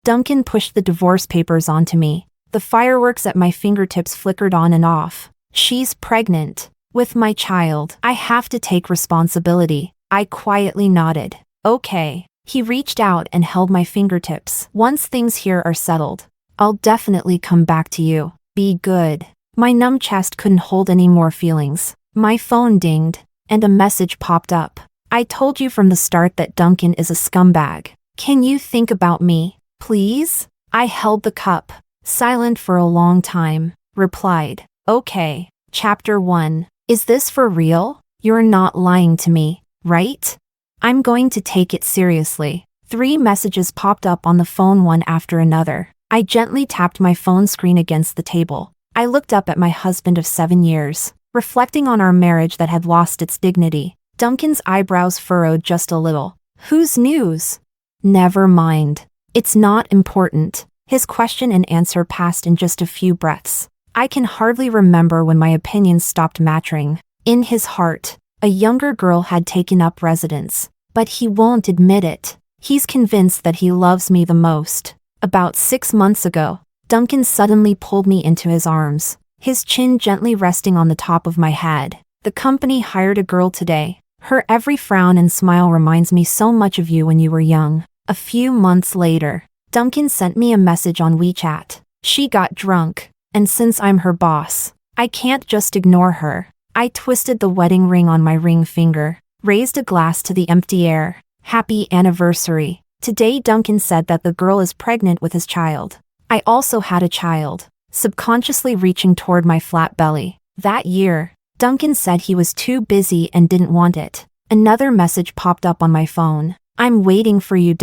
Duncan pushed the divorce papers onto me. The fireworks at my fingertips flickered on and off. She's pregnant. With my child. I have to take responsibility. I quietly nodded. Okay. He reached out and held my fingertips. Once things here are settled, I'll definitely come back to you. Be good. My numb chest couldn't hold any more feelings. My phone dinged, and a message popped up. I told you from the start that Duncan is a scumbag. Can you think about me, please? I held the cup, silent for a long time, replied. Okay. Chapter 1. Is this for real? You're not lying to me, right? I'm going to take it seriously. 3 messages popped up on the phone one after another. I gently tapped my phone screen against the table. I looked up at my husband of 7 years, reflecting on our marriage that had lost its dignity. Duncan's eyebrows furrowed just a little. Whose news? Never mind. It's not important. His question and answer passed in just a few breaths. I can hardly remember when my opinions stopped mattering. In his heart, a younger girl had taken up residence, but he won't admit it. He's convinced that he loves me the most. About 6 months ago, Duncan suddenly pulled me into his arms, his chin gently resting on the top of my head. The company hired a girl today. Her every frown and smile reminds me so much of you when you were young. A few months later, Duncan sent me a message on WeChat. She got drunk, and since I'm her boss, I can't just ignore her. I twisted the wedding ring on my ring finger, raised a glass to the empty air. Happy anniversary. Today Duncan said that the girl is pregnant with his child. I also had a child, subconsciously reaching toward my flat belly. That year, Duncan said he was too busy and didn't want it. Another message popped up on my phone. I'm waiting for you.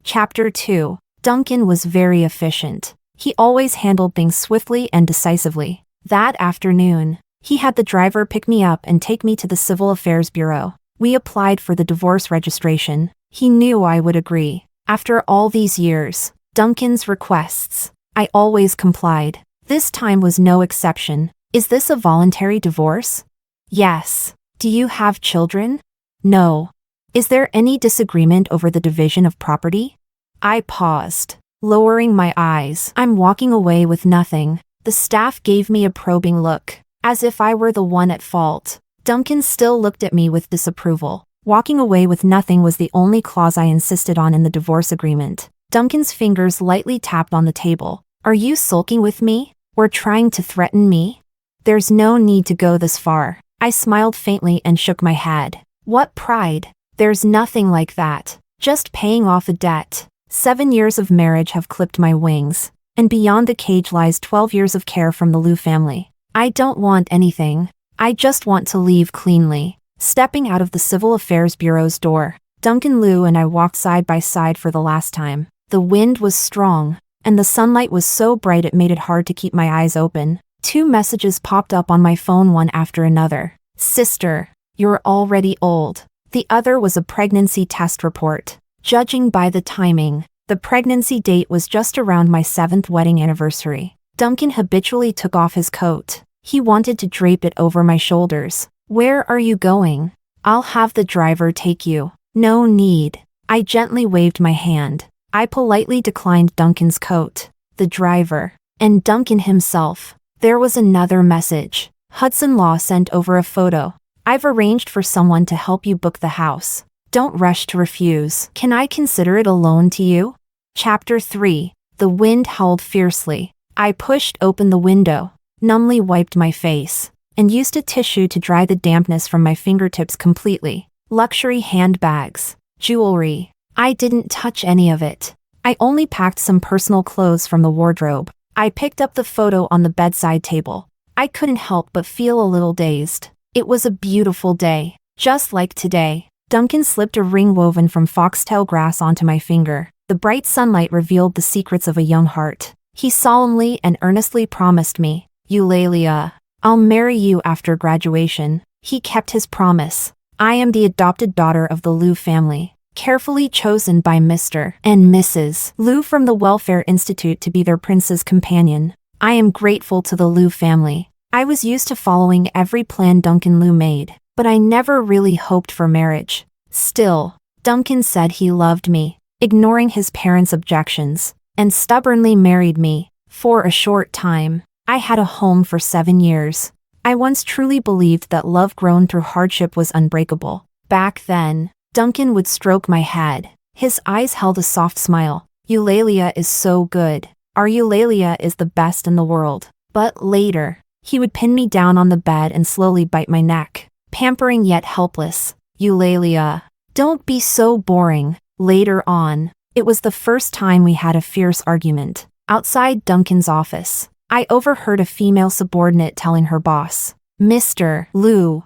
Chapter 2. Duncan was very efficient. He always handled things swiftly and decisively. That afternoon, he had the driver pick me up and take me to the Civil Affairs Bureau. We applied for the divorce registration. He knew I would agree. After all these years, Duncan's requests, I always complied. This time was no exception. Is this a voluntary divorce? Yes. Do you have children? No. Is there any disagreement over the division of property? I paused, lowering my eyes. I'm walking away with nothing. The staff gave me a probing look, as if I were the one at fault. Duncan still looked at me with disapproval. Walking away with nothing was the only clause I insisted on in the divorce agreement. Duncan's fingers lightly tapped on the table. Are you sulking with me? Or trying to threaten me? There's no need to go this far. I smiled faintly and shook my head. What pride? There's nothing like that. Just paying off a debt. 7 years of marriage have clipped my wings, and beyond the cage lies 12 years of care from the Liu family. I don't want anything. I just want to leave cleanly. Stepping out of the Civil Affairs Bureau's door, Duncan Liu and I walked side by side for the last time. The wind was strong, and the sunlight was so bright it made it hard to keep my eyes open. 2 messages popped up on my phone one after another. Sister, you're already old. The other was a pregnancy test report. Judging by the timing, the pregnancy date was just around my 7th wedding anniversary. Duncan habitually took off his coat. He wanted to drape it over my shoulders. Where are you going? I'll have the driver take you. No need. I gently waved my hand. I politely declined Duncan's coat, the driver, and Duncan himself. There was another message. Hudson Law sent over a photo. I've arranged for someone to help you book the house. Don't rush to refuse. Can I consider it a loan to you? Chapter 3. The wind howled fiercely. I pushed open the window, numbly wiped my face, and used a tissue to dry the dampness from my fingertips completely. Luxury handbags, jewelry. I didn't touch any of it. I only packed some personal clothes from the wardrobe. I picked up the photo on the bedside table. I couldn't help but feel a little dazed. It was a beautiful day, just like today. Duncan slipped a ring woven from foxtail grass onto my finger. The bright sunlight revealed the secrets of a young heart. He solemnly and earnestly promised me, Eulalia, I'll marry you after graduation. He kept his promise. I am the adopted daughter of the Liu family, carefully chosen by Mr. and Mrs. Liu from the Welfare Institute to be their prince's companion. I am grateful to the Liu family. I was used to following every plan Duncan Liu made, but I never really hoped for marriage. Still, Duncan said he loved me, ignoring his parents' objections. and stubbornly married me. For a short time, I had a home for 7 years. I once truly believed that love grown through hardship was unbreakable. Back then, Duncan would stroke my head. His eyes held a soft smile. Eulalia is so good. Our Eulalia is the best in the world. But later, he would pin me down on the bed and slowly bite my neck, pampering yet helpless. Eulalia, don't be so boring. Later on, it was the first time we had a fierce argument. Outside Duncan's office, I overheard a female subordinate telling her boss, Mr. Lou,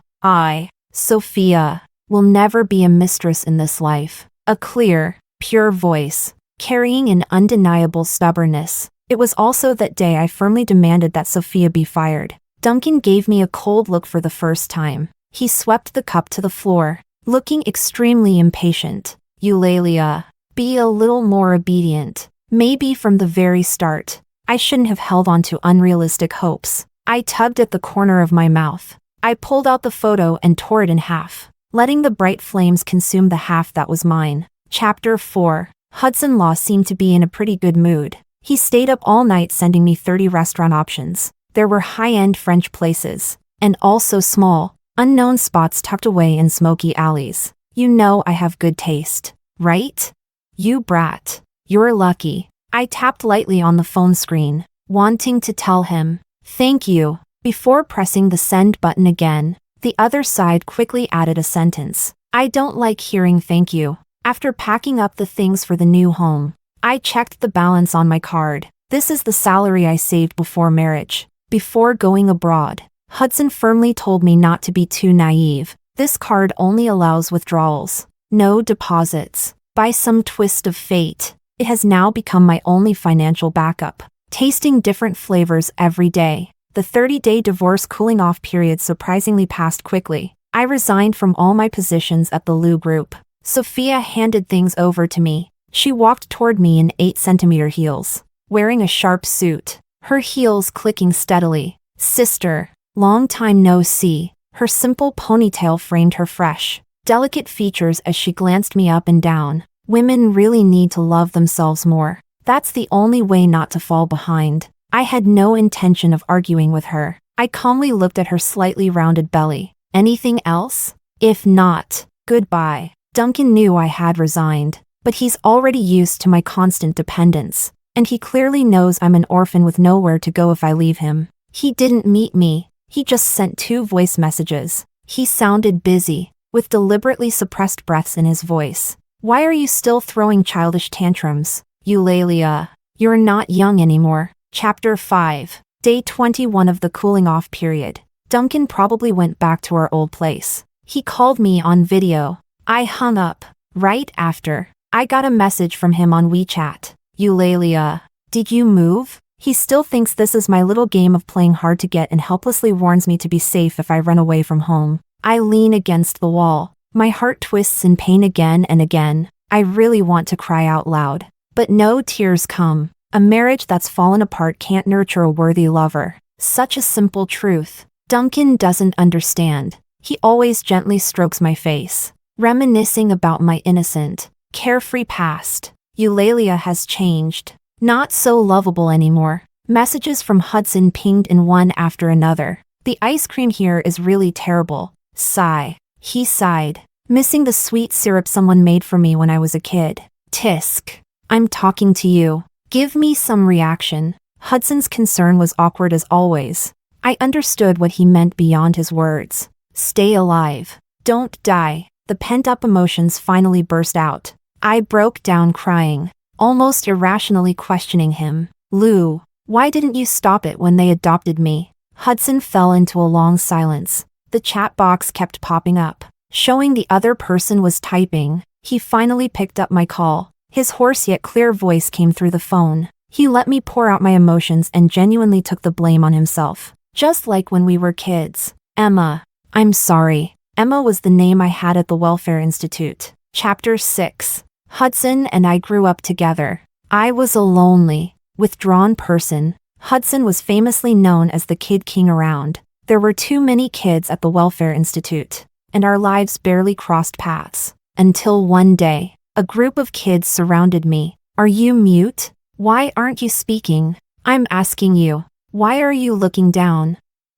Sophia, will never be a mistress in this life. A clear, pure voice, carrying an undeniable stubbornness. It was also that day I firmly demanded that Sophia be fired. Duncan gave me a cold look for the first time. He swept the cup to the floor, looking extremely impatient. Eulalia, be a little more obedient. Maybe from the very start, I shouldn't have held on to unrealistic hopes. I tugged at the corner of my mouth. I pulled out the photo and tore it in half, letting the bright flames consume the half that was mine. Chapter 4. Hudson Law seemed to be in a pretty good mood. He stayed up all night sending me 30 restaurant options. There were high-end French places, and also small, unknown spots tucked away in smoky alleys. You know I have good taste, right? You brat. You're lucky. I tapped lightly on the phone screen, wanting to tell him, thank you. Before pressing the send button again, the other side quickly added a sentence. I don't like hearing thank you. After packing up the things for the new home, I checked the balance on my card. This is the salary I saved before marriage. Before going abroad, Hudson firmly told me not to be too naive. This card only allows withdrawals, no deposits. By some twist of fate, it has now become my only financial backup, tasting different flavors every day. The 30-day divorce cooling-off period surprisingly passed quickly. I resigned from all my positions at the Lou Group. Sophia handed things over to me. She walked toward me in 8-centimeter heels, wearing a sharp suit, her heels clicking steadily. Sister, long time no see. Her simple ponytail framed her fresh, delicate features as she glanced me up and down. Women really need to love themselves more. That's the only way not to fall behind. I had no intention of arguing with her. I calmly looked at her slightly rounded belly. Anything else? If not, goodbye. Duncan knew I had resigned, but he's already used to my constant dependence, and he clearly knows I'm an orphan with nowhere to go if I leave him. He didn't meet me. He just sent 2 voice messages. He sounded busy, with deliberately suppressed breaths in his voice. Why are you still throwing childish tantrums? Eulalia, you're not young anymore. Chapter 5. Day 21 of the cooling-off period. Duncan probably went back to our old place. He called me on video. I hung up. Right after, I got a message from him on WeChat. Eulalia, did you move? He still thinks this is my little game of playing hard to get and helplessly warns me to be safe if I run away from home. I lean against the wall. My heart twists in pain again and again. I really want to cry out loud. But no tears come. A marriage that's fallen apart can't nurture a worthy lover. Such a simple truth. Duncan doesn't understand. He always gently strokes my face, reminiscing about my innocent, carefree past. Eulalia has changed. Not so lovable anymore. Messages from Hudson pinged in one after another. The ice cream here is really terrible. Sigh. He sighed, missing the sweet syrup someone made for me when I was a kid. Tisk. I'm talking to you. Give me some reaction. Hudson's concern was awkward as always. I understood what he meant beyond his words. Stay alive. Don't die. The pent-up emotions finally burst out. I broke down crying, almost irrationally questioning him. Lou, why didn't you stop it when they adopted me? Hudson fell into a long silence. The chat box kept popping up, showing the other person was typing. He finally picked up my call. His hoarse yet clear voice came through the phone. He let me pour out my emotions and genuinely took the blame on himself. Just like when we were kids. Emma. I'm sorry. Emma was the name I had at the Welfare Institute. Chapter 6. Hudson and I grew up together. I was a lonely, withdrawn person. Hudson was famously known as the kid king around. There were too many kids at the Welfare Institute, and our lives barely crossed paths. Until one day, a group of kids surrounded me. Are you mute? Why aren't you speaking? I'm asking you. Why are you looking down?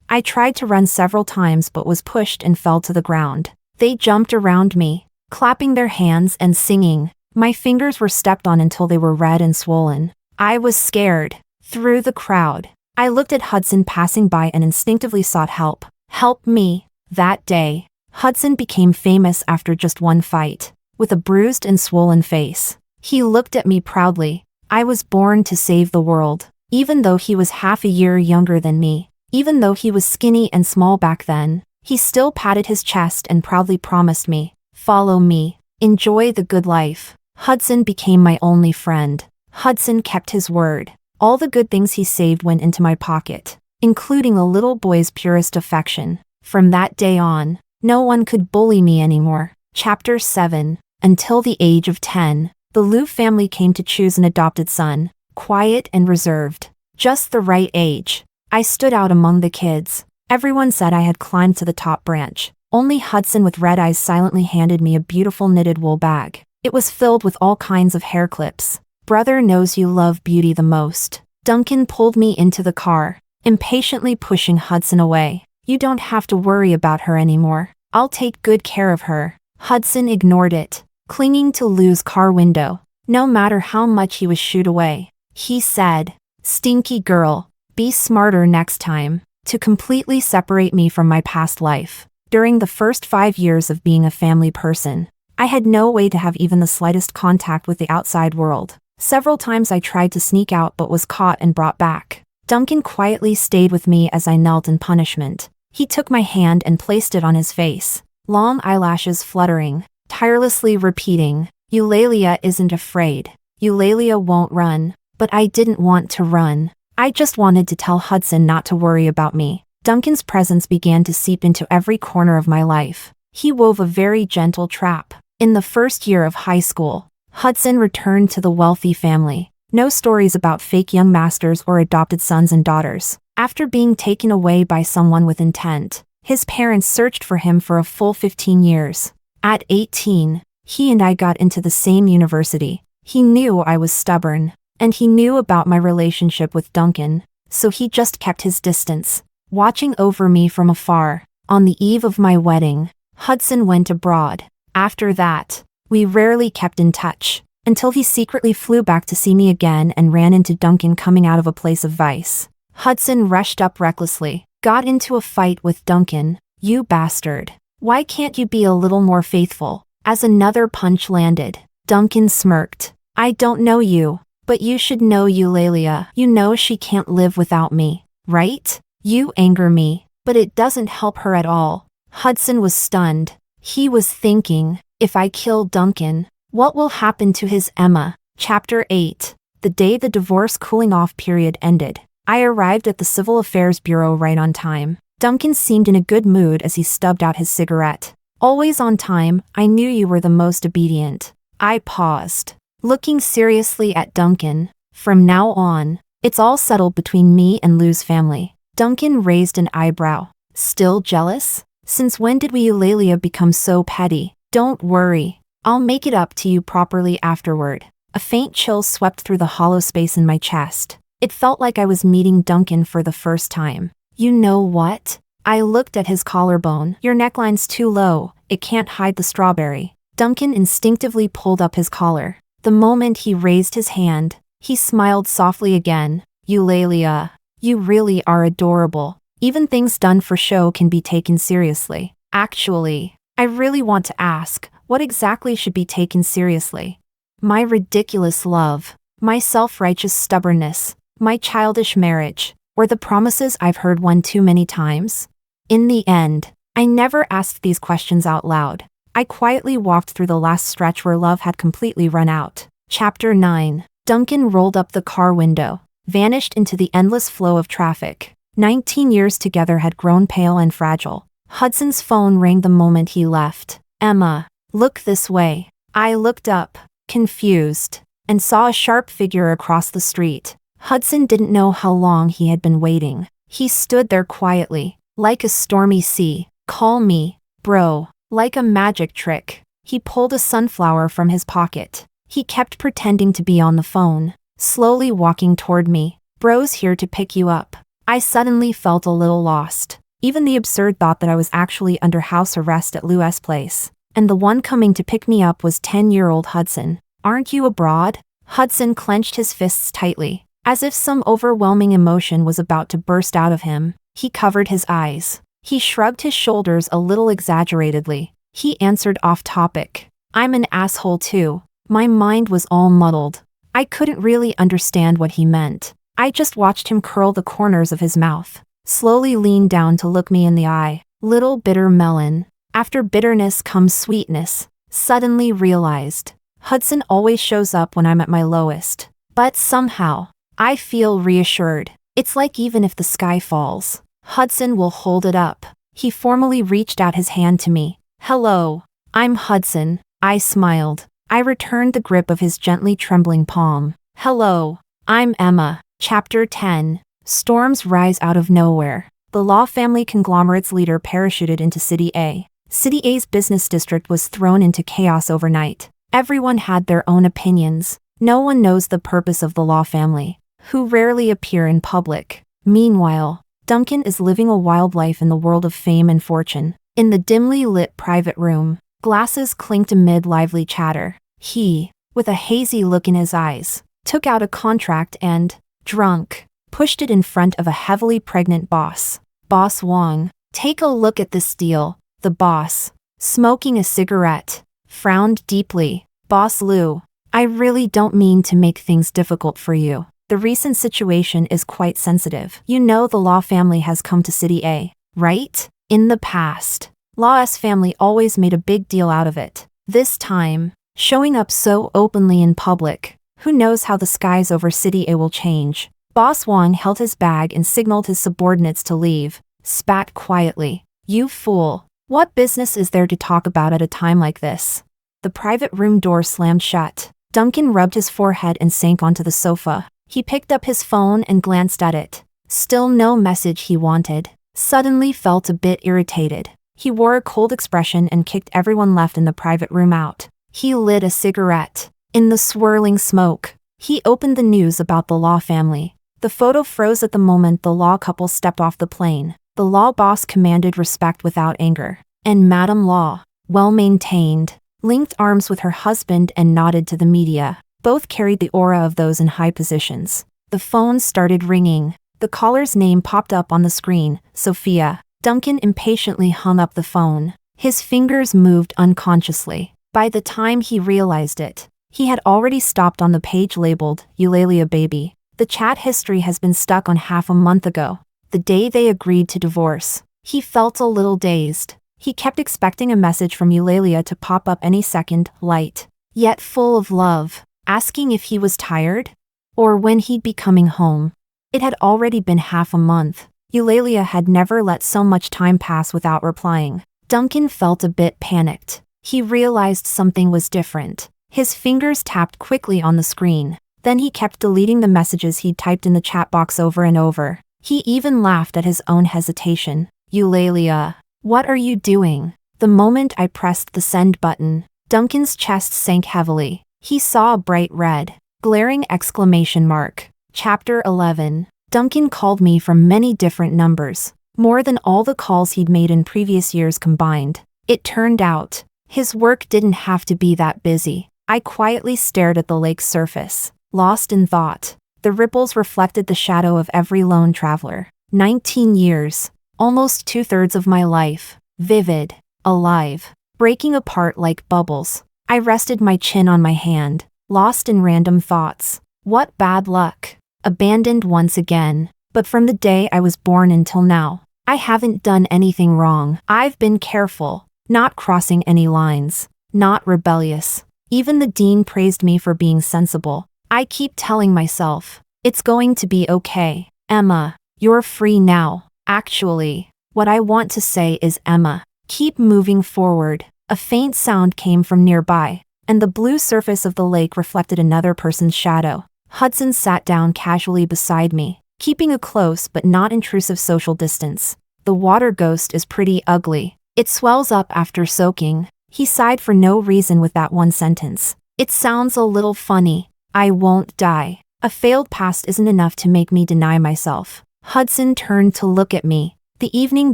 I tried to run several times but was pushed and fell to the ground. They jumped around me, clapping their hands and singing. My fingers were stepped on until they were red and swollen. I was scared. Through the crowd, I looked at Hudson passing by and instinctively sought help. Help me. That day, Hudson became famous after just one fight. With a bruised and swollen face, he looked at me proudly. I was born to save the world. Even though he was half a year younger than me, even though he was skinny and small back then, he still patted his chest and proudly promised me, "Follow me. Enjoy the good life." Hudson became my only friend. Hudson kept his word. All the good things he saved went into my pocket, including a little boy's purest affection. From that day on, no one could bully me anymore. Chapter 7. Until the age of 10, the Liu family came to choose an adopted son, quiet and reserved. Just the right age. I stood out among the kids. Everyone said I had climbed to the top branch. Only Hudson with red eyes silently handed me a beautiful knitted wool bag. It was filled with all kinds of hair clips. Brother knows you love beauty the most. Duncan pulled me into the car, impatiently pushing Hudson away. You don't have to worry about her anymore. I'll take good care of her. Hudson ignored it, clinging to Lou's car window. No matter how much he was shooed away, he said, "Stinky girl, be smarter next time," to completely separate me from my past life. During the first 5 years of being a family person, I had no way to have even the slightest contact with the outside world. Several times I tried to sneak out but was caught and brought back. Duncan quietly stayed with me as I knelt in punishment. He took my hand and placed it on his face, long eyelashes fluttering, tirelessly repeating, "Eulalia isn't afraid. Eulalia won't run." But I didn't want to run. I just wanted to tell Hudson not to worry about me. Duncan's presence began to seep into every corner of my life. He wove a very gentle trap. In the first year of high school, Hudson returned to the wealthy family. No stories about fake young masters or adopted sons and daughters. After being taken away by someone with intent, his parents searched for him for a full 15 years. At 18, he and I got into the same university. He knew I was stubborn, and he knew about my relationship with Duncan, so he just kept his distance, watching over me from afar. On the eve of my wedding, Hudson went abroad. After that, we rarely kept in touch, until he secretly flew back to see me again and ran into Duncan coming out of a place of vice. Hudson rushed up recklessly, got into a fight with Duncan. "You bastard. Why can't you be a little more faithful?" As another punch landed, Duncan smirked. "I don't know you, but you should know Eulalia. You know she can't live without me, right? You anger me, but it doesn't help her at all." Hudson was stunned. He was thinking, if I kill Duncan, what will happen to his Emma? Chapter 8. The day the divorce cooling-off period ended, I arrived at the Civil Affairs Bureau right on time. Duncan seemed in a good mood as he stubbed out his cigarette. "Always on time, I knew you were the most obedient." I paused, looking seriously at Duncan. "From now on, it's all settled between me and Lou's family." Duncan raised an eyebrow. "Still jealous? Since when did we Eulalia become so petty?" "Don't worry. I'll make it up to you properly afterward." A faint chill swept through the hollow space in my chest. It felt like I was meeting Duncan for the first time. "You know what?" I looked at his collarbone. "Your neckline's too low. It can't hide the strawberry." Duncan instinctively pulled up his collar. The moment he raised his hand, he smiled softly again. "Eulalia, you really are adorable. Even things done for show can be taken seriously." "Actually, I really want to ask, what exactly should be taken seriously?" "My ridiculous love, my self-righteous stubbornness, my childish marriage, or the promises I've heard one too many times?" In the end, I never asked these questions out loud. I quietly walked through the last stretch where love had completely run out. Chapter 9. Duncan rolled up the car window, vanished into the endless flow of traffic. 19 years together had grown pale and fragile. Hudson's phone rang the moment he left. "Emma, look this way." I looked up, confused, and saw a sharp figure across the street. Hudson didn't know how long he had been waiting. He stood there quietly, like a stormy sea. "Call me, bro." Like a magic trick, he pulled a sunflower from his pocket. He kept pretending to be on the phone. slowly walking toward me. Bro's here to pick you up. I suddenly felt a little lost. Even the absurd thought that I was actually under house arrest at Lou's place. And the one coming to pick me up was 10-year-old Hudson. Aren't you abroad? Hudson clenched his fists tightly, as if some overwhelming emotion was about to burst out of him. He covered his eyes. He shrugged his shoulders a little exaggeratedly. He answered off topic. I'm an asshole too. My mind was all muddled. I couldn't really understand what he meant. I just watched him curl the corners of his mouth, slowly lean down to look me in the eye. Little bitter melon. After bitterness comes sweetness. Suddenly realized. Hudson always shows up when I'm at my lowest. But somehow, I feel reassured. It's like even if the sky falls, Hudson will hold it up. He formally reached out his hand to me. Hello, I'm Hudson. I smiled. I returned the grip of his gently trembling palm. Hello, I'm Emma. Chapter 10. Storms rise out of nowhere. The Law family conglomerate's leader parachuted into City A. City A's business district was thrown into chaos overnight. Everyone had their own opinions. No one knows the purpose of the Law family, who rarely appear in public. Meanwhile, Duncan is living a wild life in the world of fame and fortune. In the dimly lit private room, glasses clinked amid lively chatter. He, with a hazy look in his eyes, took out a contract and, drunk, pushed it in front of a heavily pregnant boss. Boss Wong, take a look at this deal. The boss, smoking a cigarette, frowned deeply. Boss Liu, I really don't mean to make things difficult for you. The recent situation is quite sensitive. You know the Law family has come to City A, right? In the past, Law's family always made a big deal out of it. This time, showing up so openly in public, who knows how the skies over City A will change. Boss Wong held his bag and signaled his subordinates to leave, spat quietly. You fool. What business is there to talk about at a time like this? The private room door slammed shut. Duncan rubbed his forehead and sank onto the sofa. He picked up his phone and glanced at it. Still no message he wanted. Suddenly felt a bit irritated. He wore a cold expression and kicked everyone left in the private room out. He lit a cigarette. In the swirling smoke, he opened the news about the Law family. The photo froze at the moment the Law couple stepped off the plane. The Law boss commanded respect without anger. And Madame Law, well-maintained, linked arms with her husband and nodded to the media. Both carried the aura of those in high positions. The phone started ringing. The caller's name popped up on the screen, Sophia. Duncan impatiently hung up the phone. His fingers moved unconsciously. By the time he realized it, he had already stopped on the page labeled, Eulalia baby. The chat history has been stuck on half a month ago, the day they agreed to divorce. He felt a little dazed. He kept expecting a message from Eulalia to pop up any second, light, yet full of love, asking if he was tired, or when he'd be coming home. It had already been half a month. Eulalia had never let so much time pass without replying. Duncan felt a bit panicked. He realized something was different. His fingers tapped quickly on the screen. Then he kept deleting the messages he'd typed in the chat box over and over. He even laughed at his own hesitation. Eulalia, what are you doing? The moment I pressed the send button, Duncan's chest sank heavily. He saw a bright red, glaring exclamation mark. Chapter 11. Duncan called me from many different numbers, more than all the calls he'd made in previous years combined. It turned out, his work didn't have to be that busy. I quietly stared at the lake's surface, lost in thought. The ripples reflected the shadow of every lone traveler. 19 years, almost 2/3 of my life, vivid, alive, breaking apart like bubbles. I rested my chin on my hand, lost in random thoughts. What bad luck. Abandoned once again. But from the day I was born until now, I haven't done anything wrong. I've been careful, not crossing any lines, not rebellious. Even the dean praised me for being sensible. I keep telling myself, it's going to be okay. Emma, you're free now. Actually, what I want to say is Emma, keep moving forward. A faint sound came from nearby, and the blue surface of the lake reflected another person's shadow. Hudson sat down casually beside me, keeping a close but not intrusive social distance. The water ghost is pretty ugly. It swells up after soaking. He sighed for no reason with that one sentence. It sounds a little funny. I won't die. A failed past isn't enough to make me deny myself. Hudson turned to look at me. The evening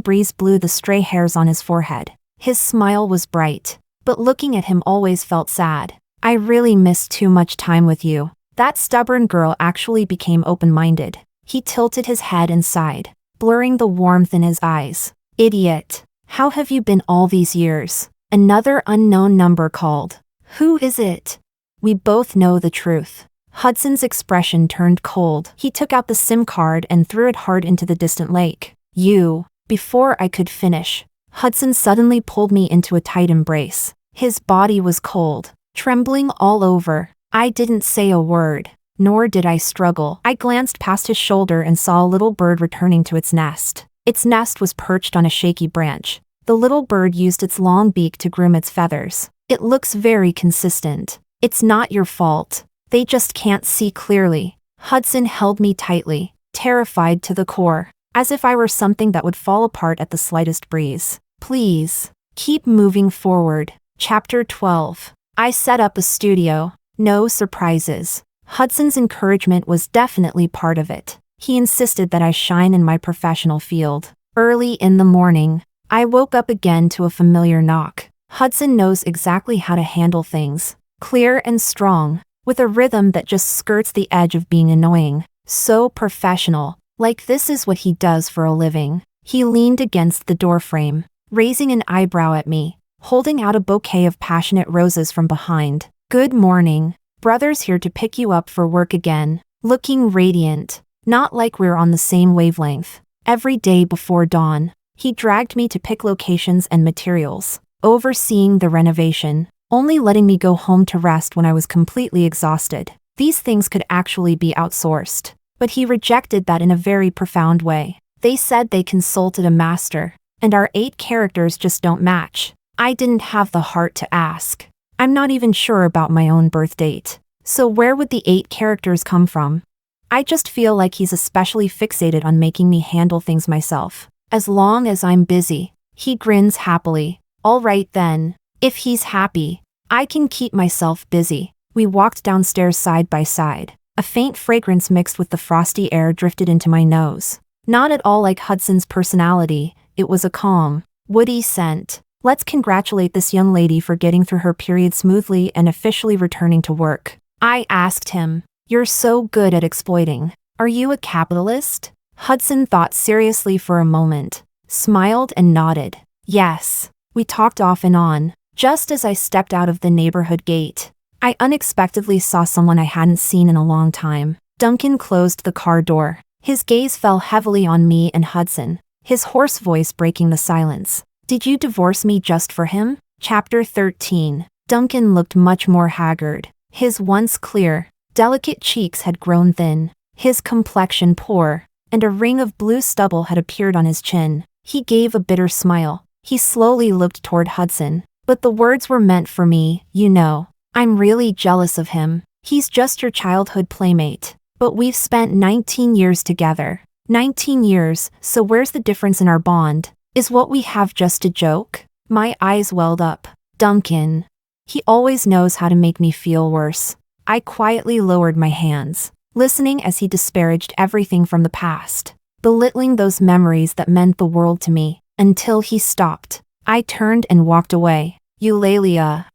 breeze blew the stray hairs on his forehead. His smile was bright, but looking at him always felt sad. I really missed too much time with you. That stubborn girl actually became open-minded. He tilted his head and sighed, blurring the warmth in his eyes. Idiot. How have you been all these years? Another unknown number called. Who is it? We both know the truth. Hudson's expression turned cold. He took out the SIM card and threw it hard into the distant lake. You. Before I could finish, Hudson suddenly pulled me into a tight embrace. His body was cold, trembling all over. I didn't say a word, nor did I struggle. I glanced past his shoulder and saw a little bird returning to its nest. Its nest was perched on a shaky branch. The little bird used its long beak to groom its feathers. It looks very consistent. It's not your fault. They just can't see clearly. Hudson held me tightly, terrified to the core, as if I were something that would fall apart at the slightest breeze. Please, keep moving forward. Chapter 12. I set up a studio. No surprises. Hudson's encouragement was definitely part of it. He insisted that I shine in my professional field. Early in the morning, I woke up again to a familiar knock. Hudson knows exactly how to handle things. Clear and strong, with a rhythm that just skirts the edge of being annoying. So professional, like this is what he does for a living. He leaned against the doorframe, raising an eyebrow at me, holding out a bouquet of passionate roses from behind. Good morning. Brother's here to pick you up for work again. Looking radiant, not like we're on the same wavelength. Every day before dawn, he dragged me to pick locations and materials, overseeing the renovation, only letting me go home to rest when I was completely exhausted. These things could actually be outsourced, but he rejected that in a very profound way. They said they consulted a master, and our 8 characters just don't match. I didn't have the heart to ask. I'm not even sure about my own birth date. So where would the 8 characters come from? I just feel like he's especially fixated on making me handle things myself. As long as I'm busy, he grins happily. All right then. If he's happy, I can keep myself busy. We walked downstairs side by side. A faint fragrance mixed with the frosty air drifted into my nose. Not at all like Hudson's personality, it was a calm, woody scent. Let's congratulate this young lady for getting through her period smoothly and officially returning to work. I asked him, "You're so good at exploiting. Are you a capitalist?" Hudson thought seriously for a moment, smiled and nodded. Yes. We talked off and on. Just as I stepped out of the neighborhood gate, I unexpectedly saw someone I hadn't seen in a long time. Duncan closed the car door. His gaze fell heavily on me and Hudson, his hoarse voice breaking the silence. Did you divorce me just for him? Chapter 13. Duncan looked much more haggard. His once clear, delicate cheeks had grown thin, his complexion poor, and a ring of blue stubble had appeared on his chin. He gave a bitter smile. He slowly looked toward Hudson. But the words were meant for me, you know. I'm really jealous of him. He's just your childhood playmate. But we've spent 19 years together. 19 years, so where's the difference in our bond? Is what we have just a joke? My eyes welled up. Duncan. He always knows how to make me feel worse. I quietly lowered my hands, listening as he disparaged everything from the past, belittling those memories that meant the world to me, until he stopped. I turned and walked away. Eulalia.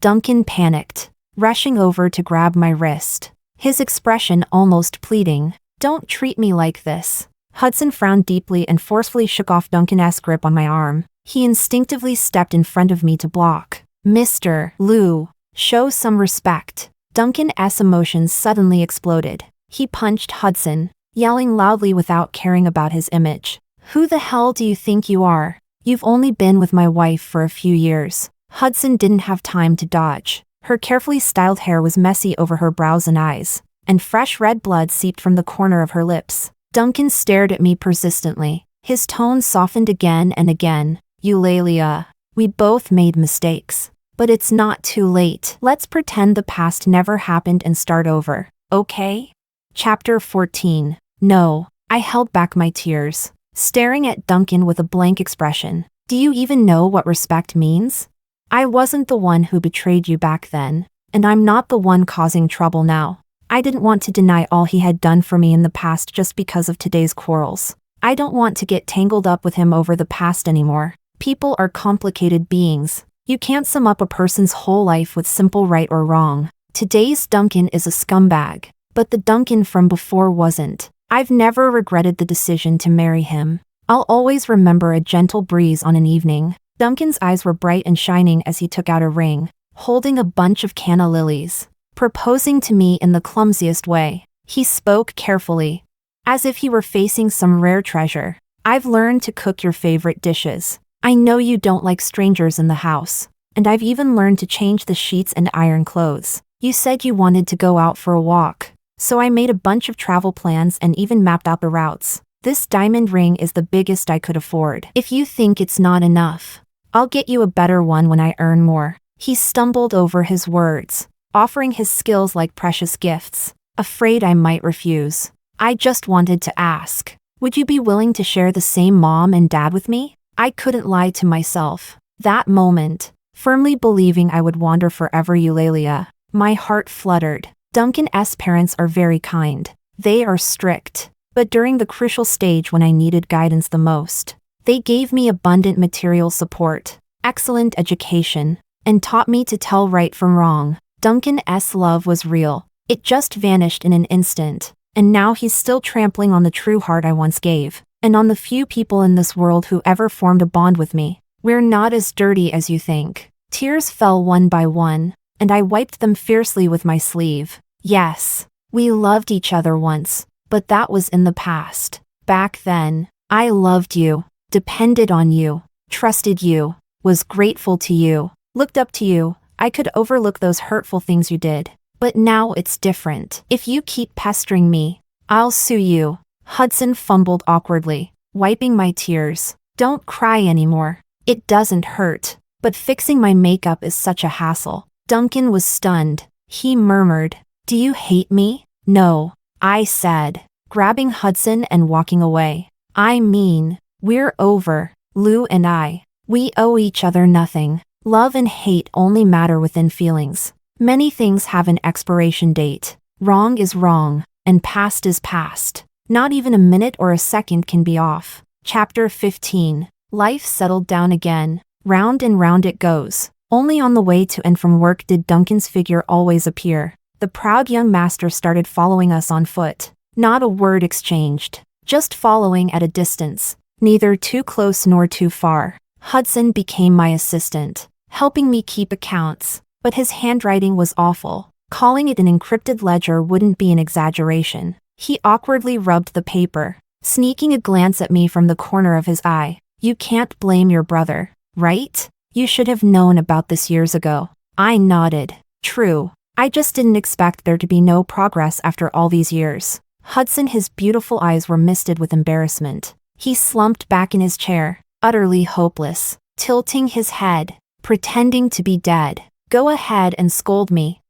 Duncan panicked, rushing over to grab my wrist, his expression almost pleading. Don't treat me like this. Hudson frowned deeply and forcefully shook off Duncan's grip on my arm. He instinctively stepped in front of me to block. Mr. Lou, show some respect. Duncan's emotions suddenly exploded. He punched Hudson, yelling loudly without caring about his image. Who the hell do you think you are? You've only been with my wife for a few years. Hudson didn't have time to dodge. Her carefully styled hair was messy over her brows and eyes, and fresh red blood seeped from the corner of her lips. Duncan stared at me persistently. His tone softened again and again. Eulalia, we both made mistakes. But it's not too late. Let's pretend the past never happened and start over, okay? Chapter 14. No. I held back my tears, staring at Duncan with a blank expression. Do you even know what respect means? I wasn't the one who betrayed you back then, and I'm not the one causing trouble now. I didn't want to deny all he had done for me in the past just because of today's quarrels. I don't want to get tangled up with him over the past anymore. People are complicated beings. You can't sum up a person's whole life with simple right or wrong. Today's Duncan is a scumbag, but the Duncan from before wasn't. I've never regretted the decision to marry him. I'll always remember a gentle breeze on an evening. Duncan's eyes were bright and shining as he took out a ring, holding a bunch of canna lilies, proposing to me in the clumsiest way. He spoke carefully, as if he were facing some rare treasure. I've learned to cook your favorite dishes. I know you don't like strangers in the house, and I've even learned to change the sheets and iron clothes. You said you wanted to go out for a walk, so I made a bunch of travel plans and even mapped out the routes. This diamond ring is the biggest I could afford. If you think it's not enough, I'll get you a better one when I earn more. He stumbled over his words, offering his skills like precious gifts, afraid I might refuse. I just wanted to ask, would you be willing to share the same mom and dad with me? I couldn't lie to myself. That moment, firmly believing I would wander forever Eulalia, my heart fluttered. Duncan's parents are very kind. They are strict, but during the crucial stage when I needed guidance the most, they gave me abundant material support, excellent education, and taught me to tell right from wrong. Duncan's love was real. It just vanished in an instant, and now he's still trampling on the true heart I once gave, and on the few people in this world who ever formed a bond with me. We're not as dirty as you think. Tears fell one by one, and I wiped them fiercely with my sleeve. Yes, we loved each other once, but that was in the past. Back then, I loved you, depended on you, trusted you, was grateful to you, looked up to you. I could overlook those hurtful things you did. But now it's different. If you keep pestering me, I'll sue you. Hudson fumbled awkwardly, wiping my tears. Don't cry anymore. It doesn't hurt, but fixing my makeup is such a hassle. Duncan was stunned. He murmured, "Do you hate me?" "No," I said, grabbing Hudson and walking away. "I mean, we're over, Lou and I. We owe each other nothing. Love and hate only matter within feelings. Many things have an expiration date. Wrong is wrong, and past is past. Not even a minute or a second can be off." Chapter 15. Life settled down again. Round and round it goes. Only on the way to and from work did Duncan's figure always appear. The proud young master started following us on foot. Not a word exchanged. Just following at a distance. Neither too close nor too far. Hudson became my assistant, helping me keep accounts. But his handwriting was awful. Calling it an encrypted ledger wouldn't be an exaggeration. He awkwardly rubbed the paper, sneaking a glance at me from the corner of his eye. "You can't blame your brother, right? You should have known about this years ago." I nodded. "True. I just didn't expect there to be no progress after all these years." Hudson, his beautiful eyes were misted with embarrassment. He slumped back in his chair, utterly hopeless, tilting his head, pretending to be dead. "Go ahead and scold me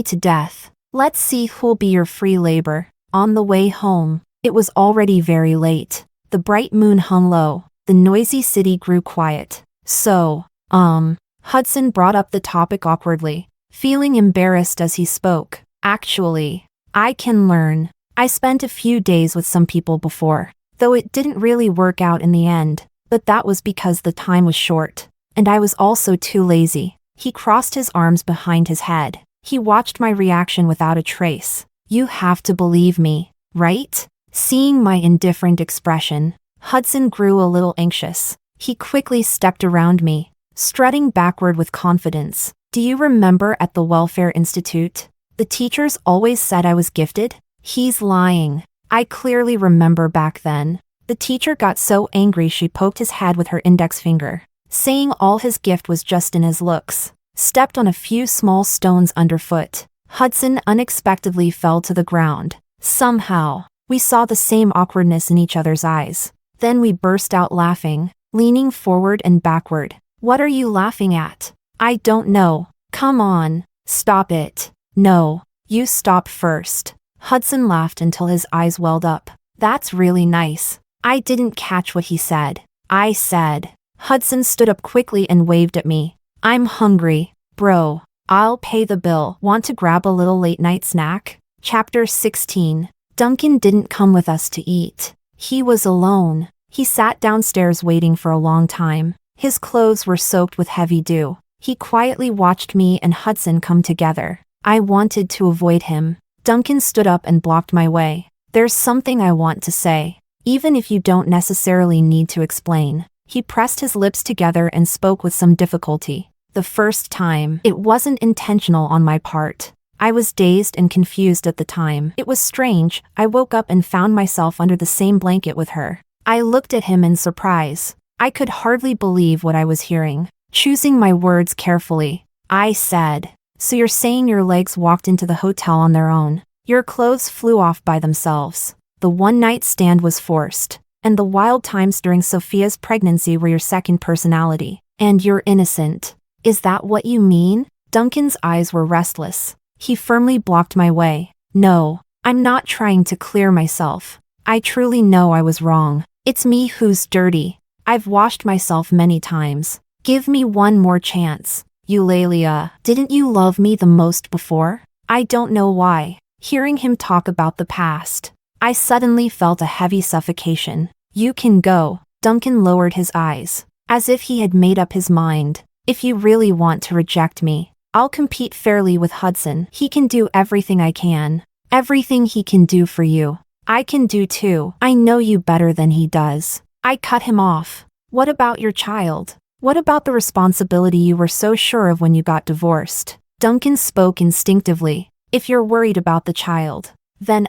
to death. Let's see who'll be your free labor." On the way home, it was already very late. The bright moon hung low. The noisy city grew quiet. So, Hudson brought up the topic awkwardly, feeling embarrassed as he spoke. "Actually, I can learn. I spent a few days with some people before, though it didn't really work out in the end, but that was because the time was short, and I was also too lazy." He crossed his arms behind his head. He watched my reaction without a trace. "You have to believe me, right?" Seeing my indifferent expression, Hudson grew a little anxious. He quickly stepped around me, strutting backward with confidence. "Do you remember at the Welfare Institute? The teachers always said I was gifted?" He's lying. I clearly remember back then. The teacher got so angry she poked his head with her index finger, saying all his gift was just in his looks. Stepped on a few small stones underfoot. Hudson unexpectedly fell to the ground. Somehow, we saw the same awkwardness in each other's eyes. Then we burst out laughing, leaning forward and backward. "What are you laughing at?" "I don't know." "Come on, stop it." "No, you stop first." Hudson laughed until his eyes welled up. "That's really nice." I didn't catch what he said. I said. Hudson stood up quickly and waved at me. "I'm hungry, bro. I'll pay the bill. Want to grab a little late-night snack?" Chapter 16. Duncan didn't come with us to eat. He was alone. He sat downstairs waiting for a long time. His clothes were soaked with heavy dew. He quietly watched me and Hudson come together. I wanted to avoid him. Duncan stood up and blocked my way. There's something I want to say, even if you don't necessarily need to explain. He pressed his lips together and spoke with some difficulty. The first time, it wasn't intentional on my part. I was dazed and confused at the time. It was strange. I woke up and found myself under the same blanket with her. I looked at him in surprise. I could hardly believe what I was hearing. Choosing my words carefully, I said, "So you're saying your legs walked into the hotel on their own? Your clothes flew off by themselves. The one-night stand was forced. And the wild times during Sophia's pregnancy were your second personality. And you're innocent. Is that what you mean?" Duncan's eyes were restless. He firmly blocked my way. "No, I'm not trying to clear myself. I truly know I was wrong. It's me who's dirty. I've washed myself many times. Give me one more chance. Eulalia, didn't you love me the most before? I don't know why." Hearing him talk about the past, I suddenly felt a heavy suffocation. "You can go." Duncan lowered his eyes, as if he had made up his mind. "If you really want to reject me, I'll compete fairly with Hudson. He can do everything I can. Everything he can do for you, I can do too. I know you better than he does." I cut him off. "What about your child? What about the responsibility you were so sure of when you got divorced?" Duncan spoke instinctively. "If you're worried about the child, then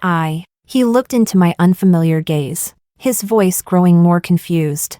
He looked into my unfamiliar gaze, his voice growing more confused.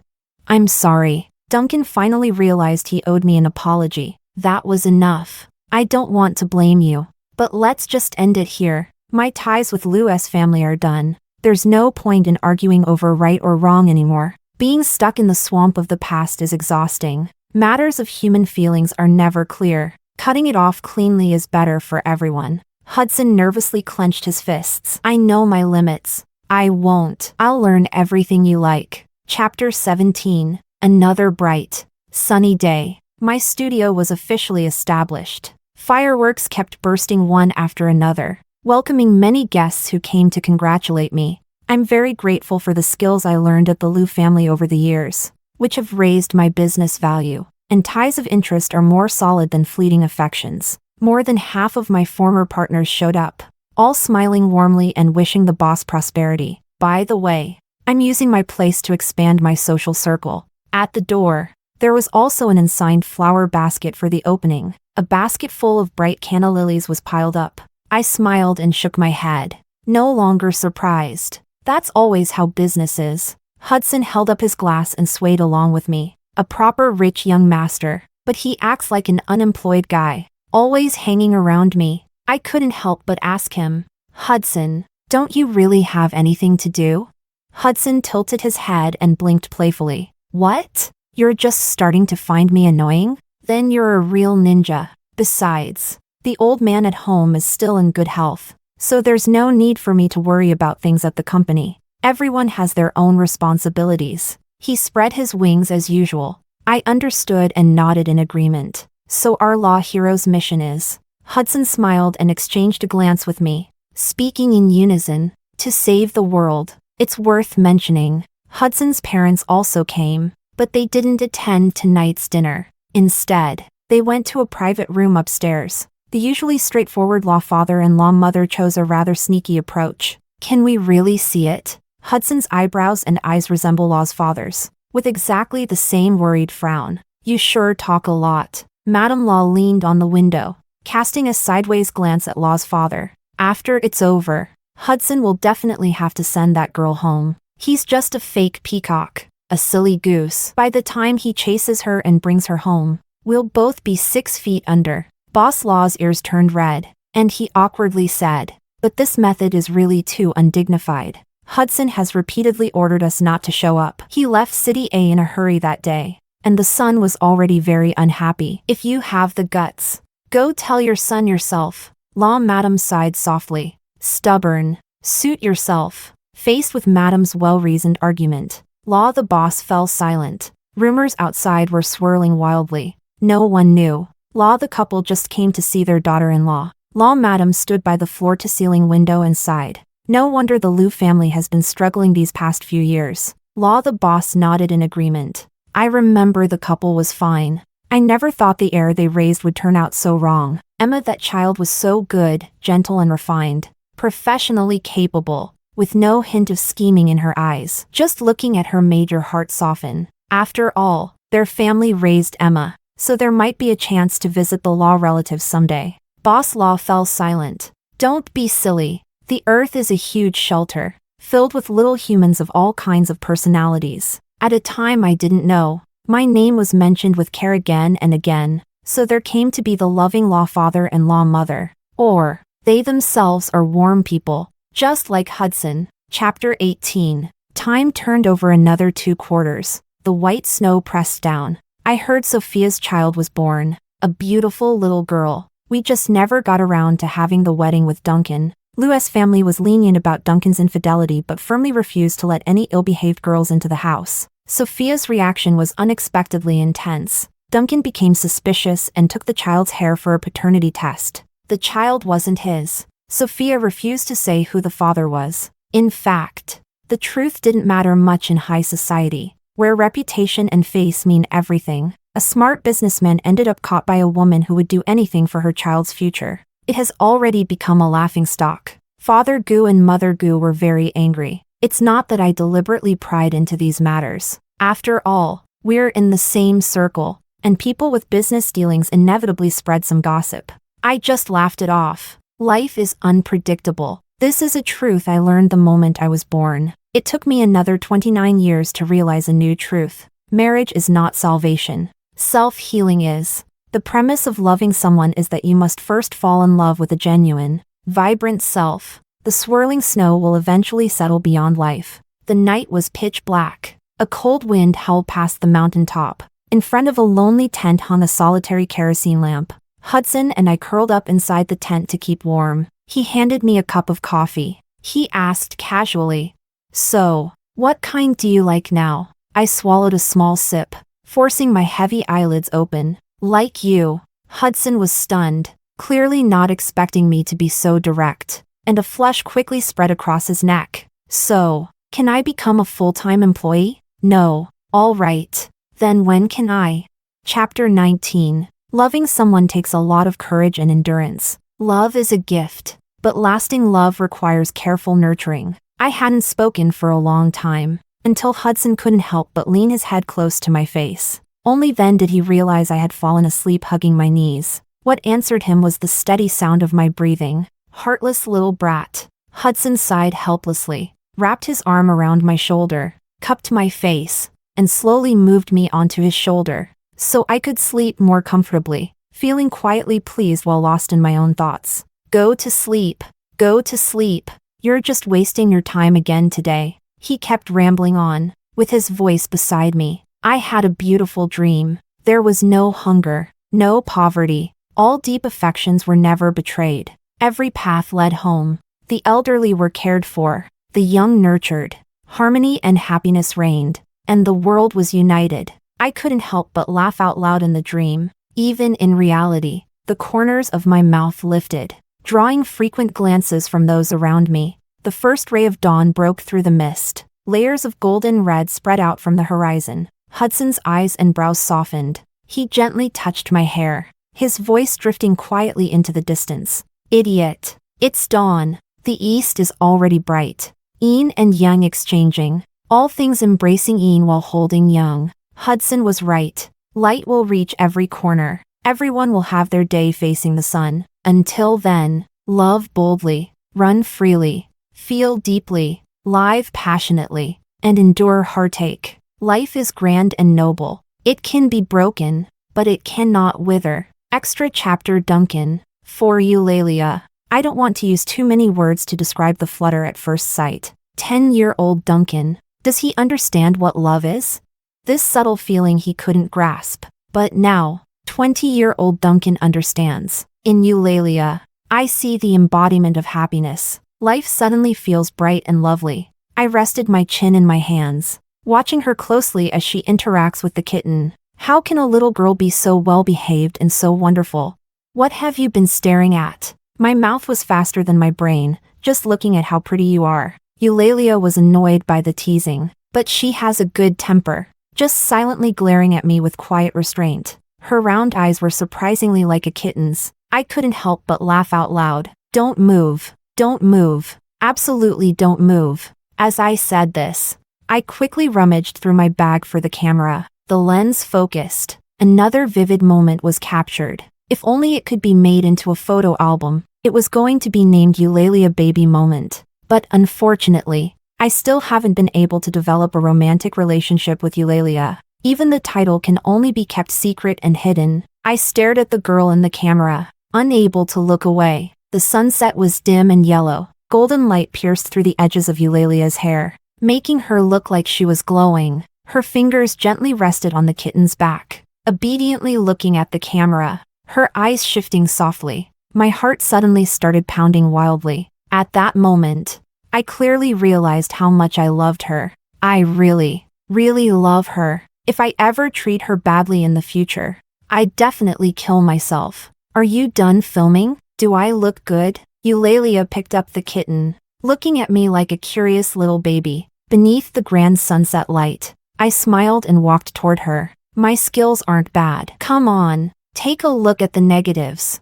"I'm sorry." Duncan finally realized he owed me an apology. "That was enough. I don't want to blame you. But let's just end it here. My ties with Lou's family are done. There's no point in arguing over right or wrong anymore. Being stuck in the swamp of the past is exhausting. Matters of human feelings are never clear. Cutting it off cleanly is better for everyone." Hudson nervously clenched his fists. "I know my limits. I won't. I'll learn everything you like." Chapter 17. Another bright, sunny day. My studio was officially established. Fireworks kept bursting one after another, welcoming many guests who came to congratulate me. I'm very grateful for the skills I learned at the Lou family over the years, which have raised my business value, and ties of interest are more solid than fleeting affections. More than half of my former partners showed up, all smiling warmly and wishing the boss prosperity. By the way, I'm using my place to expand my social circle. At the door, there was also an unsigned flower basket for the opening. A basket full of bright canna lilies was piled up. I smiled and shook my head, no longer surprised. That's always how business is. Hudson held up his glass and swayed along with me. A proper rich young master, but he acts like an unemployed guy, always hanging around me. I couldn't help but ask him, "Hudson, don't you really have anything to do?" Hudson tilted his head and blinked playfully. "What? You're just starting to find me annoying? Then you're a real ninja. Besides, the old man at home is still in good health, so there's no need for me to worry about things at the company. Everyone has their own responsibilities." He spread his wings as usual. I understood and nodded in agreement. "So our law hero's mission is?" Hudson smiled and exchanged a glance with me, speaking in unison, "To save the world." It's worth mentioning, Hudson's parents also came, but they didn't attend tonight's dinner. Instead, they went to a private room upstairs. The usually straightforward law father and law mother chose a rather sneaky approach. "Can we really see it?" Hudson's eyebrows and eyes resemble Law's father's, with exactly the same worried frown. "You sure talk a lot." Madame Law leaned on the window, casting a sideways glance at Law's father. "After it's over, Hudson will definitely have to send that girl home. He's just a fake peacock, a silly goose. By the time he chases her and brings her home, we'll both be 6 feet under." Boss Law's ears turned red, and he awkwardly said, "But this method is really too undignified. Hudson has repeatedly ordered us not to show up. He left City A in a hurry that day, and the son was already very unhappy. If you have the guts, go tell your son yourself." Law Madam sighed softly. "Stubborn. Suit yourself." Faced with Madam's well-reasoned argument, Law the boss fell silent. Rumors outside were swirling wildly. No one knew. Law the couple just came to see their daughter-in-law. Law Madam stood by the floor-to-ceiling window and sighed. No wonder the Liu family has been struggling these past few years. Law the boss nodded in agreement. I remember the couple was fine. I never thought the heir they raised would turn out so wrong. Emma, that child was so good, gentle and refined. Professionally capable, with no hint of scheming in her eyes. Just looking at her made your heart soften. After all, their family raised Emma, so there might be a chance to visit the Law relatives someday. Boss Law fell silent. Don't be silly. The Earth is a huge shelter, filled with little humans of all kinds of personalities. At a time I didn't know, my name was mentioned with care again and again, so there came to be the loving Law father and Law mother. Or, they themselves are warm people, just like Hudson. Chapter 18. Time turned over another 2 quarters. The white snow pressed down. I heard Sophia's child was born. A beautiful little girl. We just never got around to having the wedding with Duncan. Lou's family was lenient about Duncan's infidelity but firmly refused to let any ill-behaved girls into the house. Sophia's reaction was unexpectedly intense. Duncan became suspicious and took the child's hair for a paternity test. The child wasn't his. Sophia refused to say who the father was. In fact, the truth didn't matter much in high society, where reputation and face mean everything. A smart businessman ended up caught by a woman who would do anything for her child's future. It has already become a laughingstock. Father Gu and Mother Gu were very angry. It's not that I deliberately pried into these matters. After all, we're in the same circle, and people with business dealings inevitably spread some gossip. I just laughed it off. Life is unpredictable. This is a truth I learned the moment I was born. It took me another 29 years to realize a new truth. Marriage is not salvation. Self-healing is. The premise of loving someone is that you must first fall in love with a genuine, vibrant self. The swirling snow will eventually settle beyond life. The night was pitch black. A cold wind howled past the mountain top. In front of a lonely tent hung a solitary kerosene lamp. Hudson and I curled up inside the tent to keep warm. He handed me a cup of coffee. He asked casually, "So, what kind do you like now?" I swallowed a small sip, forcing my heavy eyelids open. "Like you." Hudson was stunned, clearly not expecting me to be so direct, and a flush quickly spread across his neck. "So, can I become a full-time employee?" "No." "All right. Then when can I?" Chapter 19. Loving someone takes a lot of courage and endurance. Love is a gift, but lasting love requires careful nurturing. I hadn't spoken for a long time, until Hudson couldn't help but lean his head close to my face. Only then did he realize I had fallen asleep hugging my knees. What answered him was the steady sound of my breathing. "Heartless little brat." Hudson sighed helplessly, wrapped his arm around my shoulder, cupped my face, and slowly moved me onto his shoulder, so I could sleep more comfortably, feeling quietly pleased while lost in my own thoughts. "Go to sleep. Go to sleep. You're just wasting your time again today." He kept rambling on, with his voice beside me. I had a beautiful dream. There was no hunger, no poverty. All deep affections were never betrayed. Every path led home. The elderly were cared for, the young nurtured. Harmony and happiness reigned, and the world was united. I couldn't help but laugh out loud in the dream. Even in reality, the corners of my mouth lifted, drawing frequent glances from those around me. The first ray of dawn broke through the mist. Layers of golden red spread out from the horizon. Hudson's eyes and brows softened. He gently touched my hair, his voice drifting quietly into the distance. "Idiot. It's dawn. The east is already bright." Yin and yang exchanging, all things embracing yin while holding yang. Hudson was right. Light will reach every corner. Everyone will have their day facing the sun. Until then, love boldly, run freely, feel deeply, live passionately, and endure heartache. Life is grand and noble. It can be broken, but it cannot wither. Extra chapter Duncan. For Eulalia. I don't want to use too many words to describe the flutter at first sight. 10-year-old Duncan. Does he understand what love is? This subtle feeling he couldn't grasp. But now, 20-year-old Duncan understands. In Eulalia, I see the embodiment of happiness. Life suddenly feels bright and lovely. I rested my chin in my hands, watching her closely as she interacts with the kitten. How can a little girl be so well-behaved and so wonderful? "What have you been staring at?" My mouth was faster than my brain, just looking at how pretty you are. Eulalia was annoyed by the teasing, but she has a good temper, just silently glaring at me with quiet restraint. Her round eyes were surprisingly like a kitten's. I couldn't help but laugh out loud. Don't move. Don't move. Absolutely don't move. As I said this, I quickly rummaged through my bag for the camera. The lens focused. Another vivid moment was captured. If only it could be made into a photo album, it was going to be named Eulalia Baby Moment. But unfortunately, I still haven't been able to develop a romantic relationship with Eulalia. Even the title can only be kept secret and hidden. I stared at the girl in the camera, unable to look away. The sunset was dim and yellow. Golden light pierced through the edges of Eulalia's hair, making her look like she was glowing. Her fingers gently rested on the kitten's back, obediently looking at the camera, her eyes shifting softly. My heart suddenly started pounding wildly. At that moment, I clearly realized how much I loved her. I really love her. If I ever treat her badly in the future, I'd definitely kill myself. Are you done filming? Do I look good? Eulalia picked up the kitten, looking at me like a curious little baby. Beneath the grand sunset light, I smiled and walked toward her. My skills aren't bad. Come on, take a look at the negatives.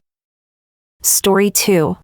Story 2.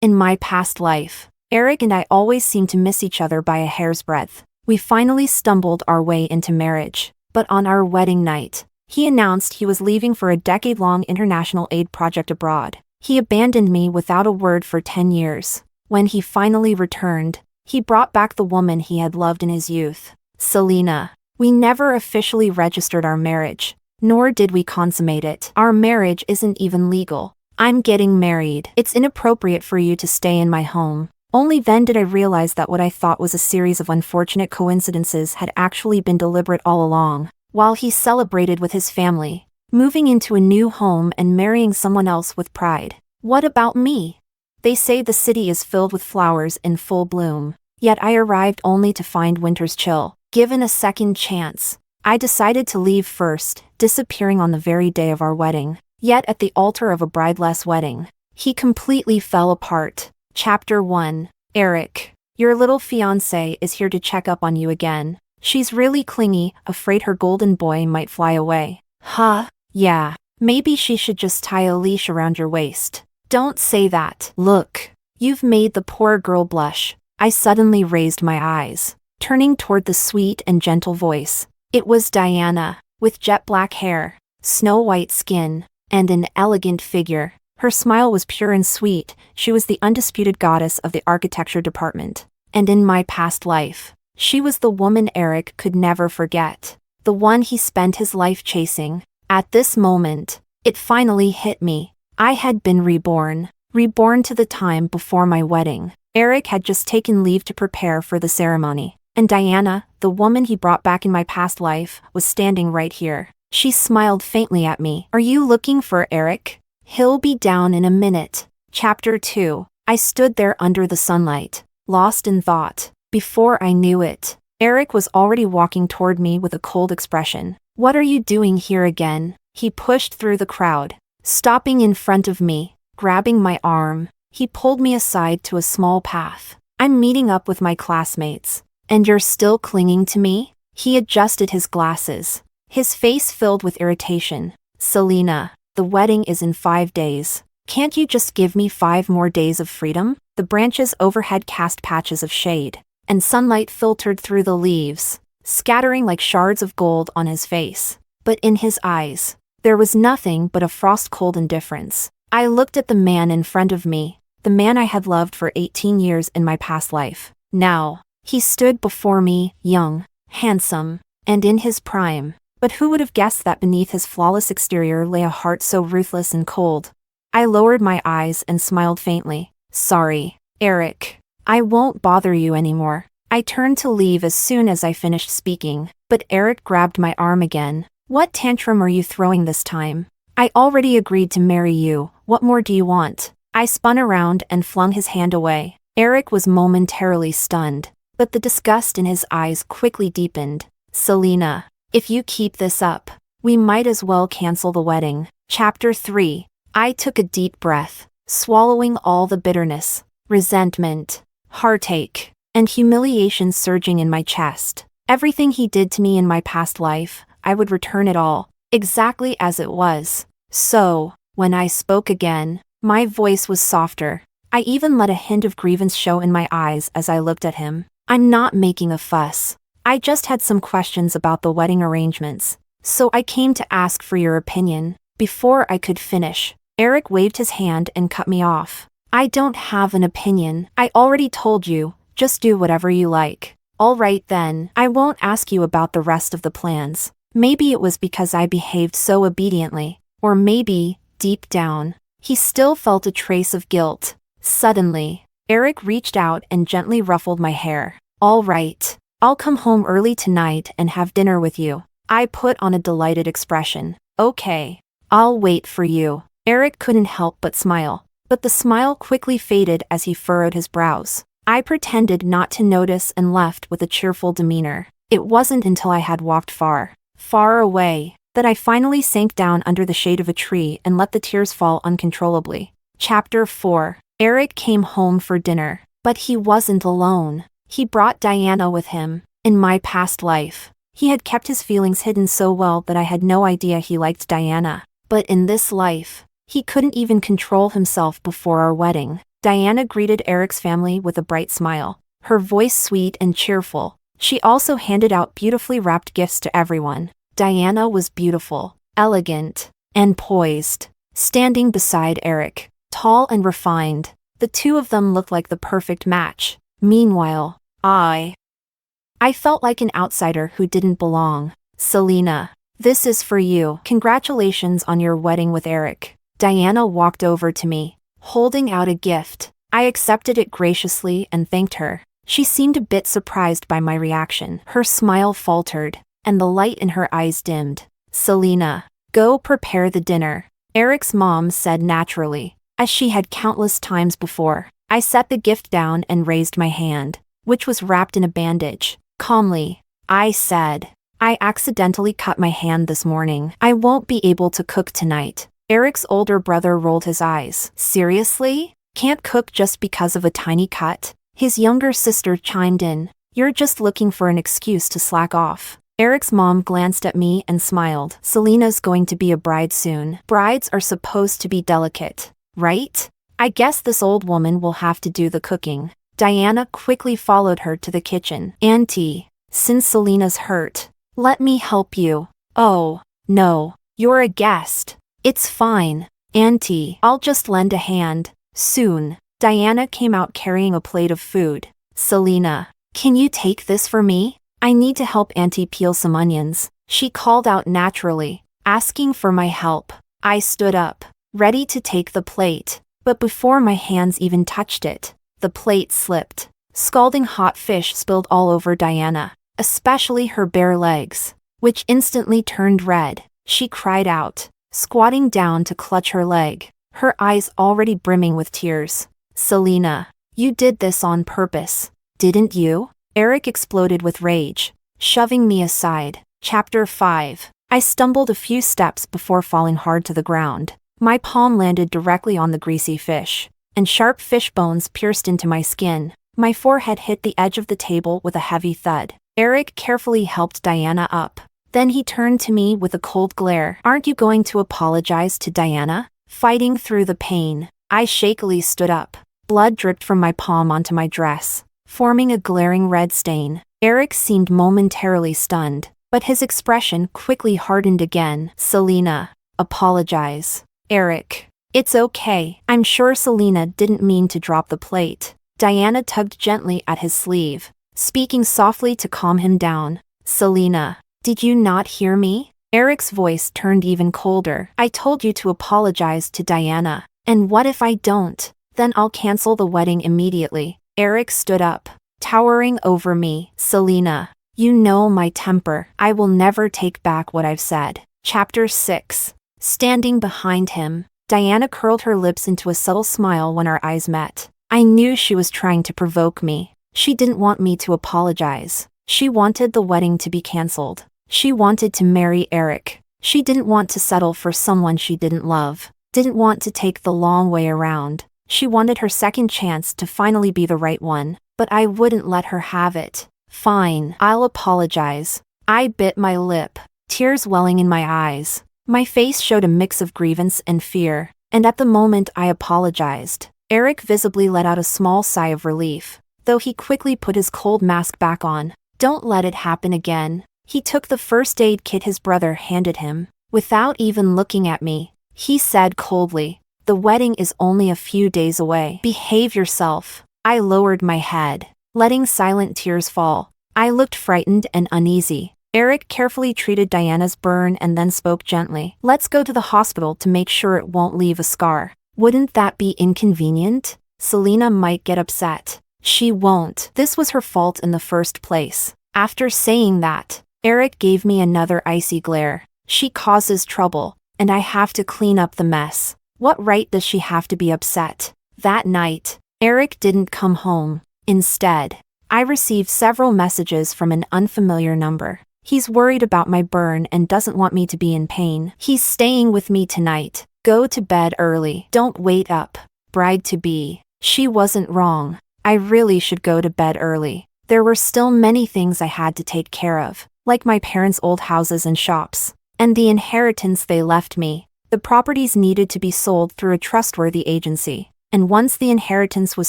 In my past life, Eric and I always seemed to miss each other by a hair's breadth. We finally stumbled our way into marriage, but on our wedding night, he announced he was leaving for a decade-long international aid project abroad. He abandoned me without a word for 10 years. When he finally returned, he brought back the woman he had loved in his youth, Selena. We never officially registered our marriage, nor did we consummate it. Our marriage isn't even legal. I'm getting married. It's inappropriate for you to stay in my home. Only then did I realize that what I thought was a series of unfortunate coincidences had actually been deliberate all along. While he celebrated with his family, moving into a new home and marrying someone else with pride. What about me? They say the city is filled with flowers in full bloom, yet I arrived only to find winter's chill. Given a second chance, I decided to leave first, disappearing on the very day of our wedding. Yet at the altar of a brideless wedding, he completely fell apart. Chapter 1. Eric, your little fiancé is here to check up on you again. She's really clingy, afraid her golden boy might fly away. Huh? Yeah, maybe she should just tie a leash around your waist. Don't say that. Look, you've made the poor girl blush. I suddenly raised my eyes, turning toward the sweet and gentle voice. It was Diana, with jet black hair, snow-white skin, and an elegant figure. Her smile was pure and sweet. She was the undisputed goddess of the architecture department. And in my past life, she was the woman Eric could never forget, the one he spent his life chasing. At this moment, it finally hit me. I had been reborn to the time before my wedding. Eric had just taken leave to prepare for the ceremony, and Diana, the woman he brought back in my past life, was standing right here. She smiled faintly at me. Are you looking for Eric? He'll be down in a minute. Chapter 2. I stood there under the sunlight, lost in thought. Before I knew it, Eric was already walking toward me with a cold expression. What are you doing here again? He pushed through the crowd, stopping in front of me, grabbing my arm. He pulled me aside to a small path. I'm meeting up with my classmates. And you're still clinging to me? He adjusted his glasses, his face filled with irritation. Selena, the wedding is in 5 days. Can't you just give me 5 more days of freedom? The branches overhead cast patches of shade, and sunlight filtered through the leaves, scattering like shards of gold on his face. But in his eyes, there was nothing but a frost-cold indifference. I looked at the man in front of me, the man I had loved for 18 years in my past life. Now, he stood before me, young, handsome, and in his prime. But who would have guessed that beneath his flawless exterior lay a heart so ruthless and cold? I lowered my eyes and smiled faintly. Sorry, Eric. I won't bother you anymore. I turned to leave as soon as I finished speaking, but Eric grabbed my arm again. What tantrum are you throwing this time? I already agreed to marry you. What more do you want? I spun around and flung his hand away. Eric was momentarily stunned, but the disgust in his eyes quickly deepened. Selena, if you keep this up, We might as well cancel the wedding. Chapter 3. I took a deep breath, swallowing all the bitterness, resentment, heartache, and humiliation surging in my chest. Everything he did to me in my past life, I would return it all, exactly as it was. So, when I spoke again, my voice was softer. I even let a hint of grievance show in my eyes as I looked at him. I'm not making a fuss. I just had some questions about the wedding arrangements, so I came to ask for your opinion. Before I could finish, Eric waved his hand and cut me off. I don't have an opinion. I already told you, just do whatever you like. All right then, I won't ask you about the rest of the plans. Maybe it was because I behaved so obediently, or maybe, deep down, he still felt a trace of guilt. Suddenly, Eric reached out and gently ruffled my hair. All right, I'll come home early tonight and have dinner with you. I put on a delighted expression. Okay, I'll wait for you. Eric couldn't help but smile, but the smile quickly faded as he furrowed his brows. I pretended not to notice and left with a cheerful demeanor. It wasn't until I had walked far, far away, that I finally sank down under the shade of a tree and let the tears fall uncontrollably. Chapter 4. Eric came home for dinner, but he wasn't alone. He brought Diana with him. In my past life, he had kept his feelings hidden so well that I had no idea he liked Diana. But in this life, he couldn't even control himself before our wedding. Diana greeted Eric's family with a bright smile, her voice sweet and cheerful. She also handed out beautifully wrapped gifts to everyone. Diana was beautiful, elegant, and poised, standing beside Eric, tall and refined. The two of them looked like the perfect match. Meanwhile, I felt like an outsider who didn't belong. Selena, this is for you. Congratulations on your wedding with Eric. Diana walked over to me, holding out a gift. I accepted it graciously and thanked her. She seemed a bit surprised by my reaction. Her smile faltered, and the light in her eyes dimmed. Selena, go prepare the dinner, Eric's mom said naturally, as she had countless times before. I set the gift down and raised my hand, which was wrapped in a bandage. Calmly, I said, I accidentally cut my hand this morning. I won't be able to cook tonight. Eric's older brother rolled his eyes. Seriously? Can't cook just because of a tiny cut? His younger sister chimed in. You're just looking for an excuse to slack off. Eric's mom glanced at me and smiled. Selena's going to be a bride soon. Brides are supposed to be delicate, right? I guess this old woman will have to do the cooking. Diana quickly followed her to the kitchen. Auntie, since Selena's hurt, let me help you. Oh, no, you're a guest. It's fine, Auntie. I'll just lend a hand. Soon, Diana came out carrying a plate of food. Selena, can you take this for me? I need to help Auntie peel some onions. She called out naturally, asking for my help. I stood up, ready to take the plate, but before my hands even touched it, the plate slipped. Scalding hot fish spilled all over Diana, especially her bare legs, which instantly turned red. She cried out, squatting down to clutch her leg, her eyes already brimming with tears. Selena, you did this on purpose, didn't you? Eric exploded with rage, shoving me aside. Chapter 5. I stumbled a few steps before falling hard to the ground. My palm landed directly on the greasy fish, and sharp fish bones pierced into my skin. My forehead hit the edge of the table with a heavy thud. Eric carefully helped Diana up. Then he turned to me with a cold glare. Aren't you going to apologize to Diana? Fighting through the pain, I shakily stood up. Blood dripped from my palm onto my dress, forming a glaring red stain. Eric seemed momentarily stunned, but his expression quickly hardened again. Selena, apologize. Eric, it's okay. I'm sure Selena didn't mean to drop the plate. Diana tugged gently at his sleeve, speaking softly to calm him down. Selena, did you not hear me? Eric's voice turned even colder. I told you to apologize to Diana. And what if I don't? Then I'll cancel the wedding immediately. Eric stood up, towering over me. Selena, you know my temper. I will never take back what I've said. Chapter 6. Standing behind him, Diana curled her lips into a subtle smile when our eyes met. I knew she was trying to provoke me. She didn't want me to apologize. She wanted the wedding to be cancelled. She wanted to marry Eric. She didn't want to settle for someone she didn't love, didn't want to take the long way around. She wanted her second chance to finally be the right one, but I wouldn't let her have it. Fine, I'll apologize. I bit my lip, tears welling in my eyes. My face showed a mix of grievance and fear, and at the moment I apologized, Eric visibly let out a small sigh of relief, though he quickly put his cold mask back on. Don't let it happen again. He took the first aid kit his brother handed him. Without even looking at me, he said coldly, "The wedding is only a few days away. Behave yourself." I lowered my head, letting silent tears fall. I looked frightened and uneasy. Eric carefully treated Diana's burn and then spoke gently. "Let's go to the hospital to make sure it won't leave a scar." Wouldn't that be inconvenient? Selena might get upset. She won't. This was her fault in the first place. After saying that, Eric gave me another icy glare. She causes trouble, and I have to clean up the mess. What right does she have to be upset? That night, Eric didn't come home. Instead, I received several messages from an unfamiliar number. He's worried about my burn and doesn't want me to be in pain. He's staying with me tonight. Go to bed early. Don't wait up. Bride-to-be. She wasn't wrong. I really should go to bed early. There were still many things I had to take care of, like my parents' old houses and shops, and the inheritance they left me. The properties needed to be sold through a trustworthy agency, and once the inheritance was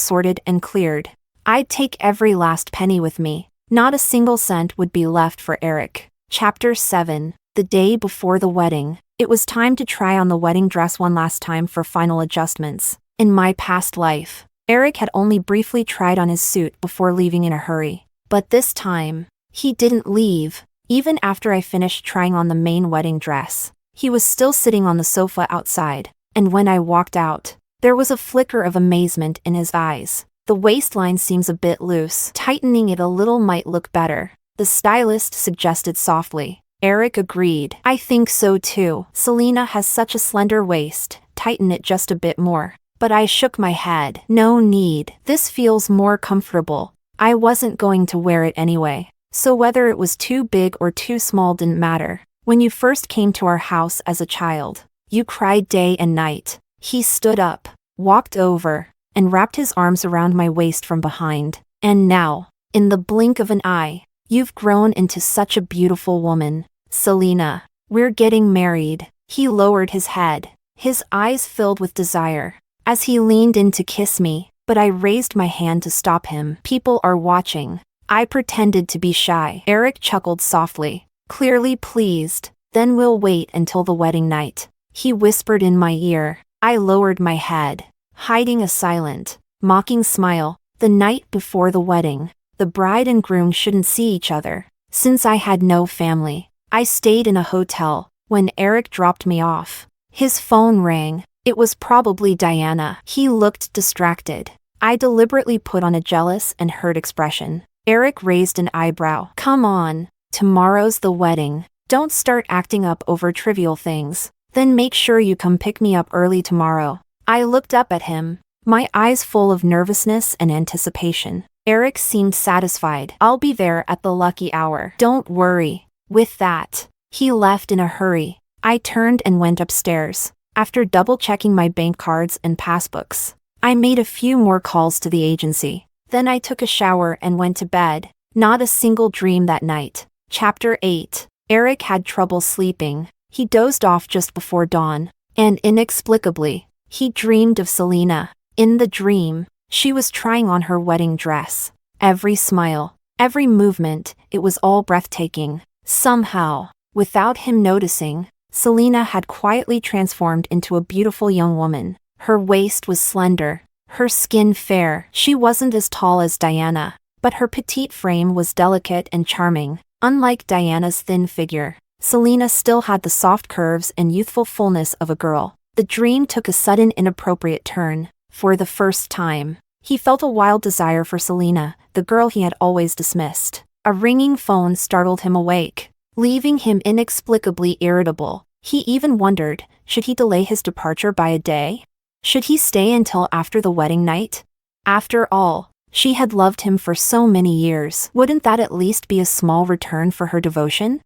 sorted and cleared, I'd take every last penny with me. Not a single cent would be left for Eric. Chapter 7. The day before the wedding. It was time to try on the wedding dress one last time for final adjustments. In my past life, Eric had only briefly tried on his suit before leaving in a hurry. But this time, he didn't leave. Even after I finished trying on the main wedding dress, he was still sitting on the sofa outside, and when I walked out, there was a flicker of amazement in his eyes. "The waistline seems a bit loose. Tightening it a little might look better," the stylist suggested softly. Eric agreed. "I think so too. Selena has such a slender waist. Tighten it just a bit more." But I shook my head. "No need. This feels more comfortable." I wasn't going to wear it anyway, so whether it was too big or too small didn't matter. "When you first came to our house as a child, you cried day and night." He stood up, walked over, and wrapped his arms around my waist from behind. "And now, in the blink of an eye, you've grown into such a beautiful woman. Selena, we're getting married." He lowered his head, his eyes filled with desire, as he leaned in to kiss me, but I raised my hand to stop him. "People are watching." I pretended to be shy. Eric chuckled softly, clearly pleased. "Then we'll wait until the wedding night," he whispered in my ear. I lowered my head, hiding a silent, mocking smile. The night before the wedding, the bride and groom shouldn't see each other. Since I had no family, I stayed in a hotel. When Eric dropped me off, his phone rang. It was probably Diana. He looked distracted. I deliberately put on a jealous and hurt expression. Eric raised an eyebrow. "Come on, tomorrow's the wedding. Don't start acting up over trivial things. Then make sure you come pick me up early tomorrow." I looked up at him, my eyes full of nervousness and anticipation. Eric seemed satisfied. "I'll be there at the lucky hour. Don't worry." With that, he left in a hurry. I turned and went upstairs. After double-checking my bank cards and passbooks, I made a few more calls to the agency. Then I took a shower and went to bed. Not a single dream that night. Chapter 8. Eric had trouble sleeping. He dozed off just before dawn, and inexplicably, he dreamed of Selena. In the dream, she was trying on her wedding dress. Every smile, every movement, it was all breathtaking. Somehow, without him noticing, Selena had quietly transformed into a beautiful young woman. Her waist was slender, her skin fair. She wasn't as tall as Diana, but her petite frame was delicate and charming. Unlike Diana's thin figure, Selena still had the soft curves and youthful fullness of a girl. The dream took a sudden inappropriate turn. For the first time, he felt a wild desire for Selena, the girl he had always dismissed. A ringing phone startled him awake, leaving him inexplicably irritable. He even wondered, should he delay his departure by a day? Should he stay until after the wedding night? After all, she had loved him for so many years. Wouldn't that at least be a small return for her devotion?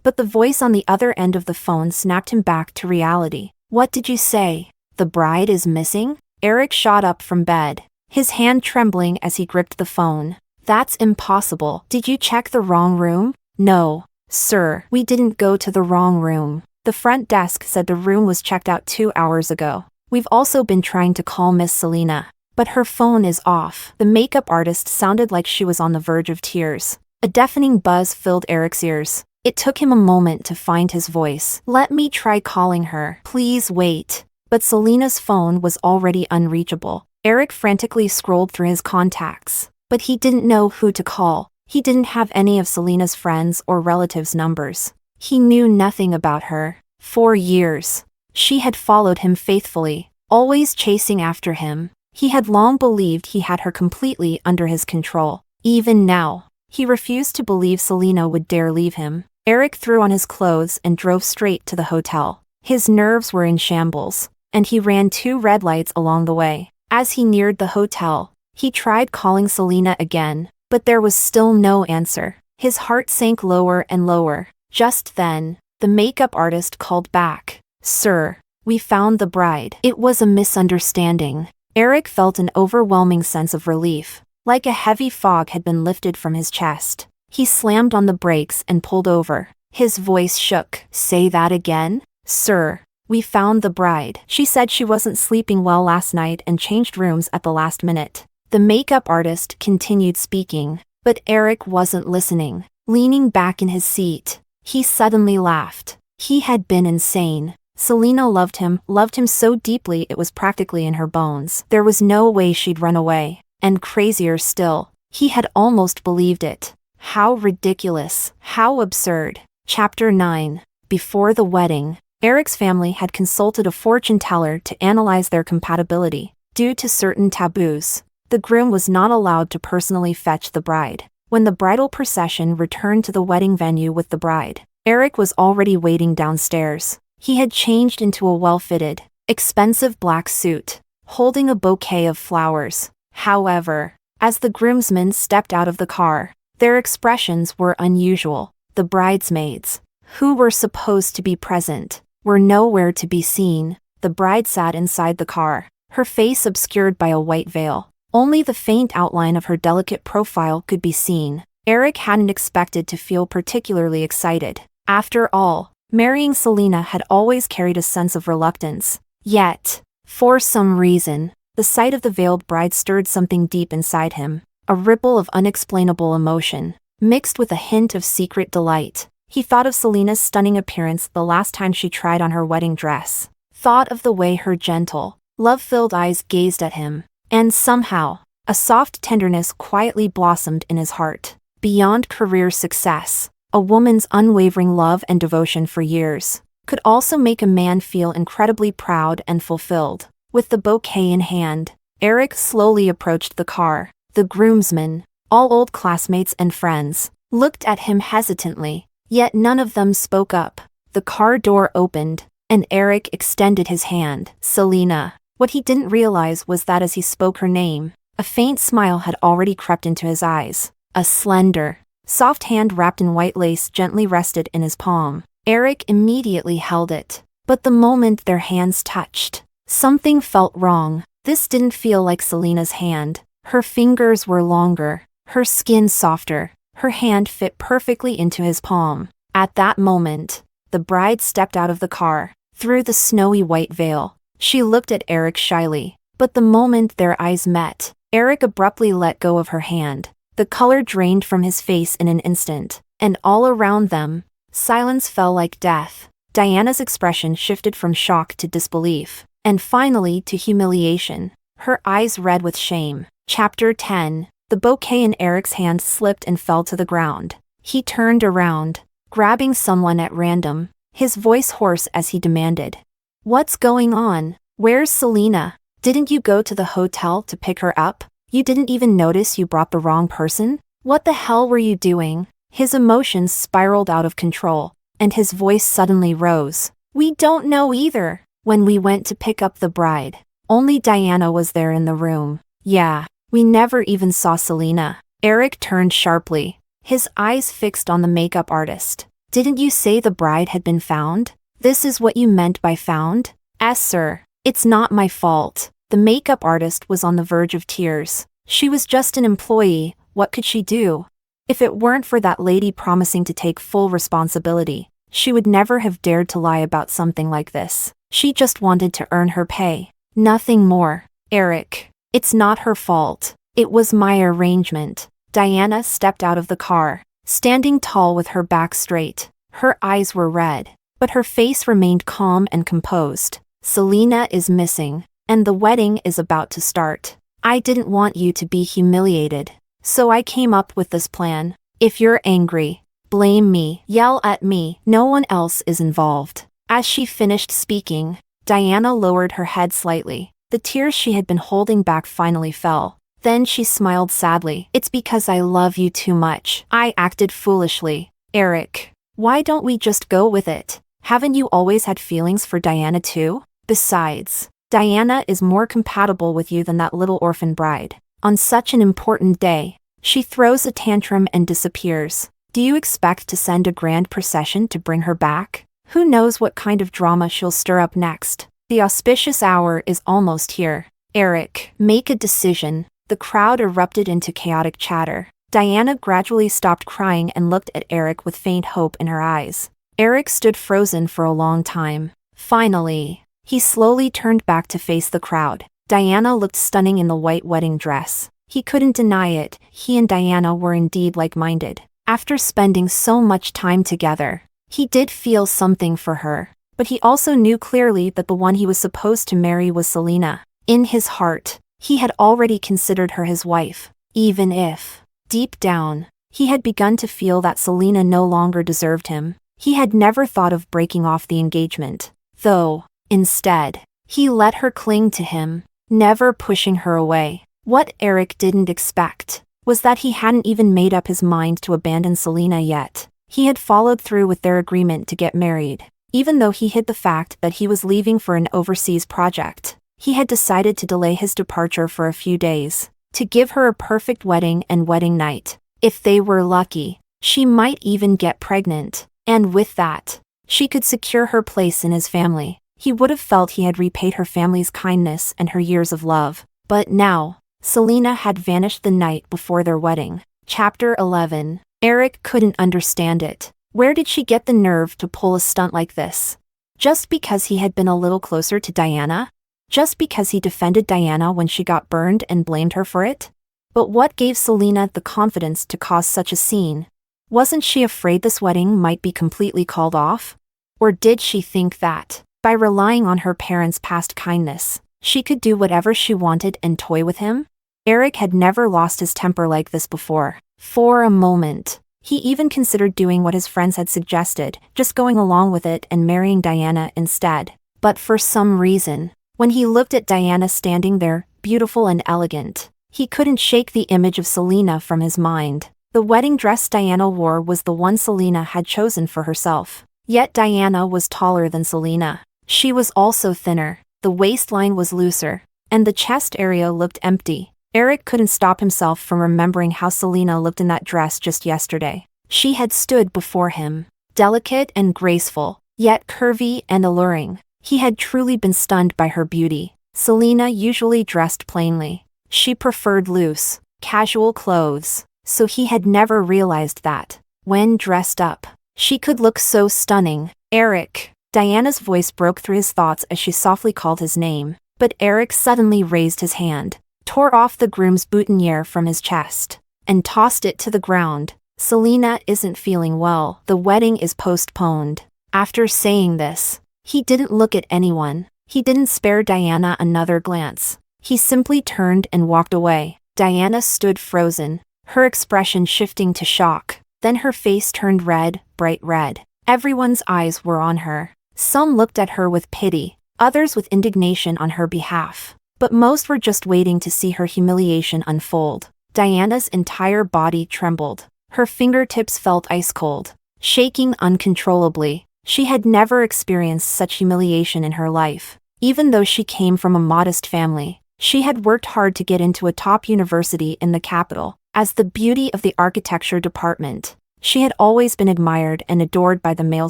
But the voice on the other end of the phone snapped him back to reality. What did you say? The bride is missing? Eric shot up from bed, his hand trembling as he gripped the phone. That's impossible. Did you check the wrong room? No, sir, we didn't go to the wrong room. The front desk said the room was checked out 2 hours ago. We've also been trying to call Miss Selena, but her phone is off. The makeup artist sounded like she was on the verge of tears. A deafening buzz filled Eric's ears. It took him a moment to find his voice. Let me try calling her. Please wait. But Selena's phone was already unreachable. Eric frantically scrolled through his contacts, but he didn't know who to call. He didn't have any of Selena's friends or relatives' numbers. He knew nothing about her. For years, she had followed him faithfully, always chasing after him. He had long believed he had her completely under his control. Even now, he refused to believe Selena would dare leave him. Eric threw on his clothes and drove straight to the hotel. His nerves were in shambles, and he ran 2 red lights along the way. As he neared the hotel, he tried calling Selena again, but there was still no answer. His heart sank lower and lower. Just then, the makeup artist called back. Sir, we found the bride. It was a misunderstanding. Eric felt an overwhelming sense of relief, like a heavy fog had been lifted from his chest. He slammed on the brakes and pulled over. His voice shook. Say that again? Sir, we found the bride. She said she wasn't sleeping well last night and changed rooms at the last minute. The makeup artist continued speaking, but Eric wasn't listening. Leaning back in his seat, he suddenly laughed. He had been insane. Selena loved him so deeply it was practically in her bones. There was no way she'd run away. And crazier still, he had almost believed it. How ridiculous, how absurd. Chapter 9. Before the wedding, Eric's family had consulted a fortune teller to analyze their compatibility. Due to certain taboos, the groom was not allowed to personally fetch the bride. When the bridal procession returned to the wedding venue with the bride, Eric was already waiting downstairs. He had changed into a well-fitted, expensive black suit, holding a bouquet of flowers. However, as the groomsmen stepped out of the car, their expressions were unusual. The bridesmaids, who were supposed to be present, were nowhere to be seen. The bride sat inside the car, her face obscured by a white veil. Only the faint outline of her delicate profile could be seen. Eric hadn't expected to feel particularly excited. After all, marrying Selena had always carried a sense of reluctance. Yet, for some reason, the sight of the veiled bride stirred something deep inside him. A ripple of unexplainable emotion, mixed with a hint of secret delight. He thought of Selena's stunning appearance the last time she tried on her wedding dress. Thought of the way her gentle, love-filled eyes gazed at him. And somehow, a soft tenderness quietly blossomed in his heart. Beyond career success, a woman's unwavering love and devotion for years could also make a man feel incredibly proud and fulfilled. With the bouquet in hand, Eric slowly approached the car. The groomsmen, all old classmates and friends, looked at him hesitantly, yet none of them spoke up. The car door opened, and Eric extended his hand. Selena. What he didn't realize was that as he spoke her name, a faint smile had already crept into his eyes. A slender, soft hand wrapped in white lace gently rested in his palm. Eric immediately held it. But the moment their hands touched, something felt wrong. This didn't feel like Selena's hand. Her fingers were longer, her skin softer, her hand fit perfectly into his palm. At that moment, the bride stepped out of the car, through the snowy white veil. She looked at Eric shyly, but the moment their eyes met, Eric abruptly let go of her hand. The color drained from his face in an instant, and all around them, silence fell like death. Diana's expression shifted from shock to disbelief, and finally to humiliation, her eyes red with shame. Chapter 10. The bouquet in Eric's hand slipped and fell to the ground. He turned around, grabbing someone at random, his voice hoarse as he demanded, "What's going on? Where's Selena? Didn't you go to the hotel to pick her up? You didn't even notice you brought the wrong person? What the hell were you doing?" His emotions spiraled out of control, and his voice suddenly rose. "We don't know either. When we went to pick up the bride, only Diana was there in the room. Yeah, we never even saw Selena." Eric turned sharply, his eyes fixed on the makeup artist. Didn't you say the bride had been found? This is what you meant by found? Yes, sir. It's not my fault. The makeup artist was on the verge of tears. She was just an employee, what could she do? If it weren't for that lady promising to take full responsibility, she would never have dared to lie about something like this. She just wanted to earn her pay. Nothing more. Eric, it's not her fault. It was my arrangement. Diana stepped out of the car, standing tall with her back straight. Her eyes were red, but her face remained calm and composed. Selena is missing, and the wedding is about to start. I didn't want you to be humiliated, so I came up with this plan. If you're angry, blame me, yell at me, no one else is involved. As she finished speaking, Diana lowered her head slightly. The tears she had been holding back finally fell. Then she smiled sadly. It's because I love you too much. I acted foolishly. Eric, why don't we just go with it? Haven't you always had feelings for Diana too? Besides, Diana is more compatible with you than that little orphan bride. On such an important day, she throws a tantrum and disappears. Do you expect to send a grand procession to bring her back? Who knows what kind of drama she'll stir up next? The auspicious hour is almost here. Eric, make a decision. The crowd erupted into chaotic chatter. Diana gradually stopped crying and looked at Eric with faint hope in her eyes. Eric stood frozen for a long time. Finally, he slowly turned back to face the crowd. Diana looked stunning in the white wedding dress. He couldn't deny it, he and Diana were indeed like-minded. After spending so much time together, he did feel something for her. But he also knew clearly that the one he was supposed to marry was Selena. In his heart, he had already considered her his wife, even if, deep down, he had begun to feel that Selena no longer deserved him. He had never thought of breaking off the engagement, though, instead, he let her cling to him, never pushing her away. What Eric didn't expect was that he hadn't even made up his mind to abandon Selena yet. He had followed through with their agreement to get married. Even though he hid the fact that he was leaving for an overseas project, he had decided to delay his departure for a few days, to give her a perfect wedding and wedding night. If they were lucky, she might even get pregnant, and with that, she could secure her place in his family. He would have felt he had repaid her family's kindness and her years of love. But now, Selena had vanished the night before their wedding. Chapter 11. Eric couldn't understand it. Where did she get the nerve to pull a stunt like this? Just because he had been a little closer to Diana? Just because he defended Diana when she got burned and blamed her for it? But what gave Selena the confidence to cause such a scene? Wasn't she afraid this wedding might be completely called off? Or did she think that, by relying on her parents' past kindness, she could do whatever she wanted and toy with him? Eric had never lost his temper like this before. For a moment, he even considered doing what his friends had suggested, just going along with it and marrying Diana instead. But for some reason, when he looked at Diana standing there, beautiful and elegant, he couldn't shake the image of Selena from his mind. The wedding dress Diana wore was the one Selena had chosen for herself. Yet Diana was taller than Selena. She was also thinner, the waistline was looser, and the chest area looked empty. Eric couldn't stop himself from remembering how Selena looked in that dress just yesterday. She had stood before him, delicate and graceful, yet curvy and alluring. He had truly been stunned by her beauty. Selena usually dressed plainly. She preferred loose, casual clothes, so he had never realized that, when dressed up, she could look so stunning. Eric. Diana's voice broke through his thoughts as she softly called his name, but Eric suddenly raised his hand, tore off the groom's boutonniere from his chest, and tossed it to the ground. Selena isn't feeling well. The wedding is postponed. After saying this, he didn't look at anyone. He didn't spare Diana another glance. He simply turned and walked away. Diana stood frozen, her expression shifting to shock. Then her face turned red, bright red. Everyone's eyes were on her. Some looked at her with pity, others with indignation on her behalf. But most were just waiting to see her humiliation unfold. Diana's entire body trembled. Her fingertips felt ice cold, shaking uncontrollably. She had never experienced such humiliation in her life. Even though she came from a modest family, she had worked hard to get into a top university in the capital. As the beauty of the architecture department, She had always been admired and adored by the male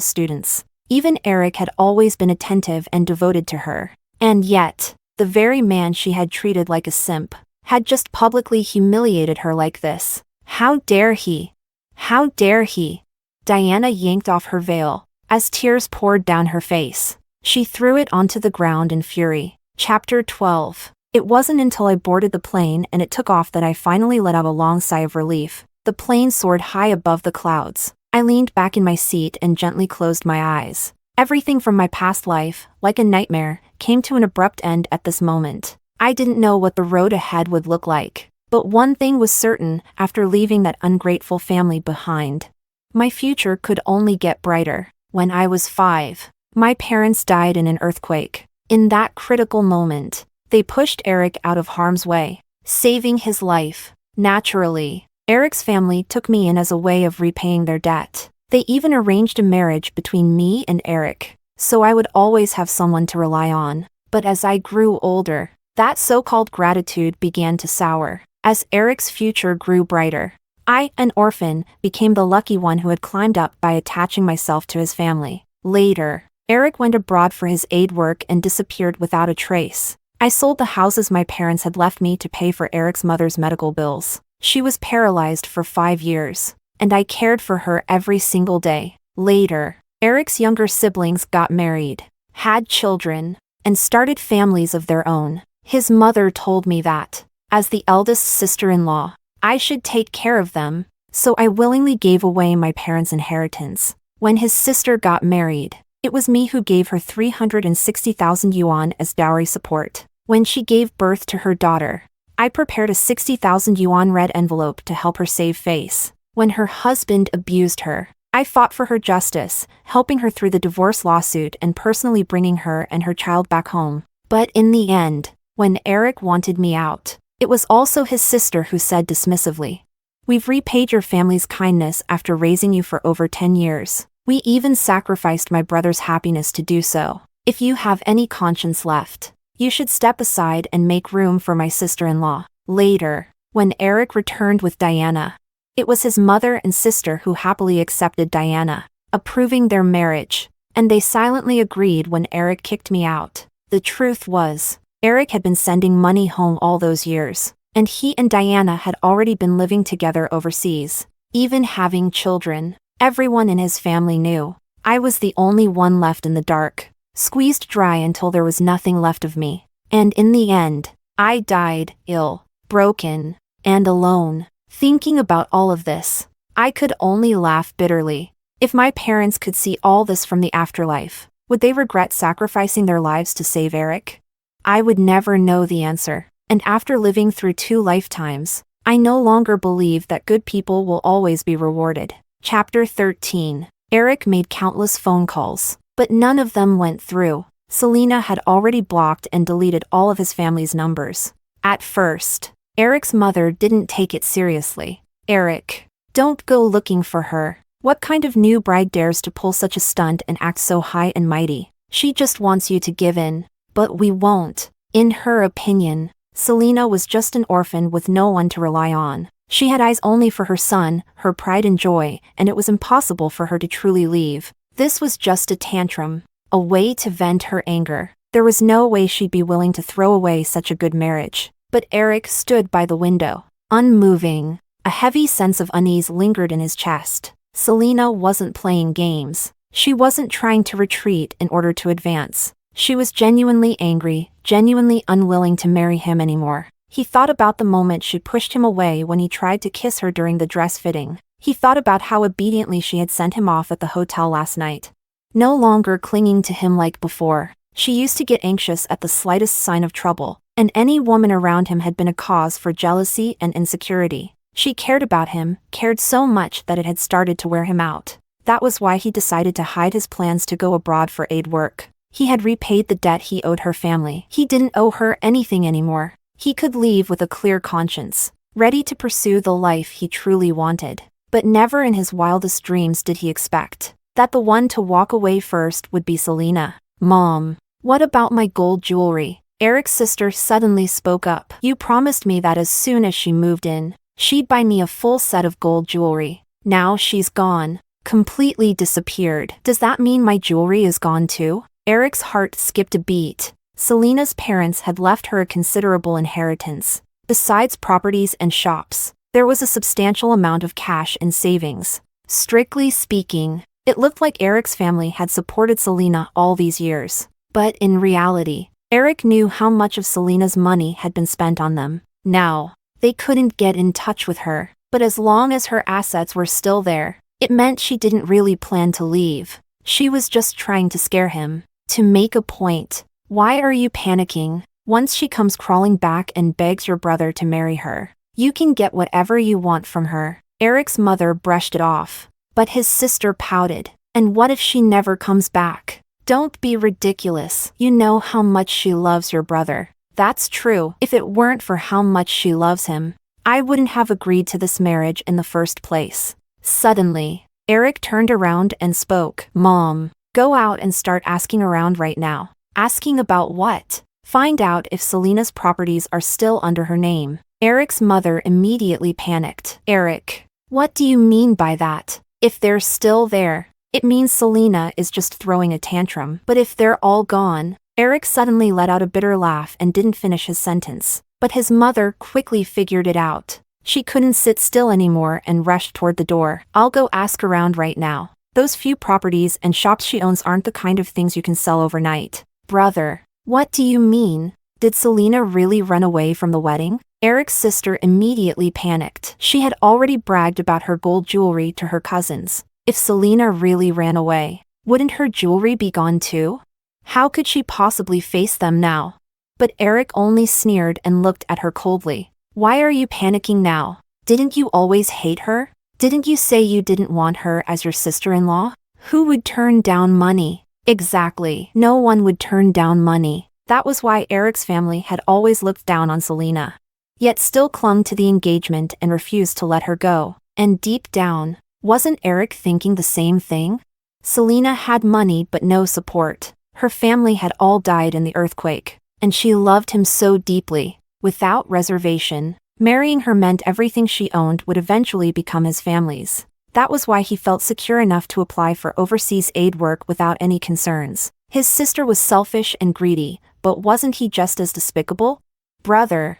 students. Even Eric had always been attentive and devoted to her. And yet, the very man she had treated like a simp had just publicly humiliated her like this. How dare he? How dare he? Diana yanked off her veil as tears poured down her face. She threw it onto the ground in fury. Chapter 12. It wasn't until I boarded the plane and it took off that I finally let out a long sigh of relief. The plane soared high above the clouds. I leaned back in my seat and gently closed my eyes. Everything from my past life, like a nightmare, came to an abrupt end at this moment. I didn't know what the road ahead would look like. But one thing was certain after leaving that ungrateful family behind. My future could only get brighter. When I was 5, my parents died in an earthquake. In that critical moment, they pushed Eric out of harm's way, saving his life. Naturally, Eric's family took me in as a way of repaying their debt. They even arranged a marriage between me and Eric, so I would always have someone to rely on. But as I grew older, that so-called gratitude began to sour. As Eric's future grew brighter, I, an orphan, became the lucky one who had climbed up by attaching myself to his family. Later, Eric went abroad for his aid work and disappeared without a trace. I sold the houses my parents had left me to pay for Eric's mother's medical bills. She was paralyzed for 5 years, and I cared for her every single day. Later, Eric's younger siblings got married, had children, and started families of their own. His mother told me that, as the eldest sister-in-law, I should take care of them, so I willingly gave away my parents' inheritance. When his sister got married, it was me who gave her 360,000 yuan as dowry support. When she gave birth to her daughter, I prepared a 60,000 yuan red envelope to help her save face. When her husband abused her, I fought for her justice, helping her through the divorce lawsuit and personally bringing her and her child back home. But in the end, when Eric wanted me out, it was also his sister who said dismissively, "We've repaid your family's kindness after raising you for over 10 years. We even sacrificed my brother's happiness to do so. If you have any conscience left, you should step aside and make room for my sister-in-law." Later, when Eric returned with Diana, it was his mother and sister who happily accepted Diana, approving their marriage, and they silently agreed when Eric kicked me out. The truth was, Eric had been sending money home all those years, and he and Diana had already been living together overseas, even having children. Everyone in his family knew. I was the only one left in the dark, squeezed dry until there was nothing left of me. And in the end, I died, ill, broken, and alone. Thinking about all of this, I could only laugh bitterly. If my parents could see all this from the afterlife, would they regret sacrificing their lives to save Eric? I would never know the answer. And after living through 2 lifetimes, I no longer believe that good people will always be rewarded. Chapter 13. Eric made countless phone calls, but none of them went through. Selena had already blocked and deleted all of his family's numbers. At first, Eric's mother didn't take it seriously. "Eric, don't go looking for her. What kind of new bride dares to pull such a stunt and act so high and mighty? She just wants you to give in." But we won't. In her opinion, Selena was just an orphan with no one to rely on. She had eyes only for her son, her pride and joy, and it was impossible for her to truly leave. This was just a tantrum, a way to vent her anger. There was no way she'd be willing to throw away such a good marriage. But Eric stood by the window, unmoving. A heavy sense of unease lingered in his chest. Selena wasn't playing games. She wasn't trying to retreat in order to advance. She was genuinely angry, genuinely unwilling to marry him anymore. He thought about the moment she pushed him away when he tried to kiss her during the dress fitting. He thought about how obediently she had sent him off at the hotel last night. No longer clinging to him like before, she used to get anxious at the slightest sign of trouble, and any woman around him had been a cause for jealousy and insecurity. She cared about him, cared so much that it had started to wear him out. That was why he decided to hide his plans to go abroad for aid work. He had repaid the debt he owed her family. He didn't owe her anything anymore. He could leave with a clear conscience, ready to pursue the life he truly wanted. But never in his wildest dreams did he expect that the one to walk away first would be Selena. "Mom, what about my gold jewelry?" Eric's sister suddenly spoke up. "You promised me that as soon as she moved in, she'd buy me a full set of gold jewelry." Now she's gone. Completely disappeared. Does that mean my jewelry is gone too? Eric's heart skipped a beat. Selena's parents had left her a considerable inheritance. Besides properties and shops, there was a substantial amount of cash in savings. Strictly speaking, it looked like Eric's family had supported Selena all these years. But in reality, Eric knew how much of Selena's money had been spent on them. Now, they couldn't get in touch with her, but as long as her assets were still there, it meant she didn't really plan to leave. She was just trying to scare him, to make a point. Why are you panicking? Once she comes crawling back and begs your brother to marry her, you can get whatever you want from her. Eric's mother brushed it off, but his sister pouted. And what if she never comes back? Don't be ridiculous. You know how much she loves your brother. That's true. If it weren't for how much she loves him, I wouldn't have agreed to this marriage in the first place. Suddenly, Eric turned around and spoke. Mom, go out and start asking around right now. Asking about what? Find out if Selena's properties are still under her name. Eric's mother immediately panicked. Eric, what do you mean by that? If they're still there, it means Selena is just throwing a tantrum. But if they're all gone, Eric suddenly let out a bitter laugh and didn't finish his sentence. But his mother quickly figured it out. She couldn't sit still anymore and rushed toward the door. I'll go ask around right now. Those few properties and shops she owns aren't the kind of things you can sell overnight. Brother, what do you mean? Did Selena really run away from the wedding? Eric's sister immediately panicked. She had already bragged about her gold jewelry to her cousins. If Selena really ran away, wouldn't her jewelry be gone too? How could she possibly face them now? But Eric only sneered and looked at her coldly. Why are you panicking now? Didn't you always hate her? Didn't you say you didn't want her as your sister-in-law? Who would turn down money? Exactly. No one would turn down money. That was why Eric's family had always looked down on Selena, yet still clung to the engagement and refused to let her go. And deep down, wasn't Eric thinking the same thing? Selena had money but no support. Her family had all died in the earthquake, and she loved him so deeply. Without reservation, marrying her meant everything she owned would eventually become his family's. That was why he felt secure enough to apply for overseas aid work without any concerns. His sister was selfish and greedy, but wasn't he just as despicable? Brother,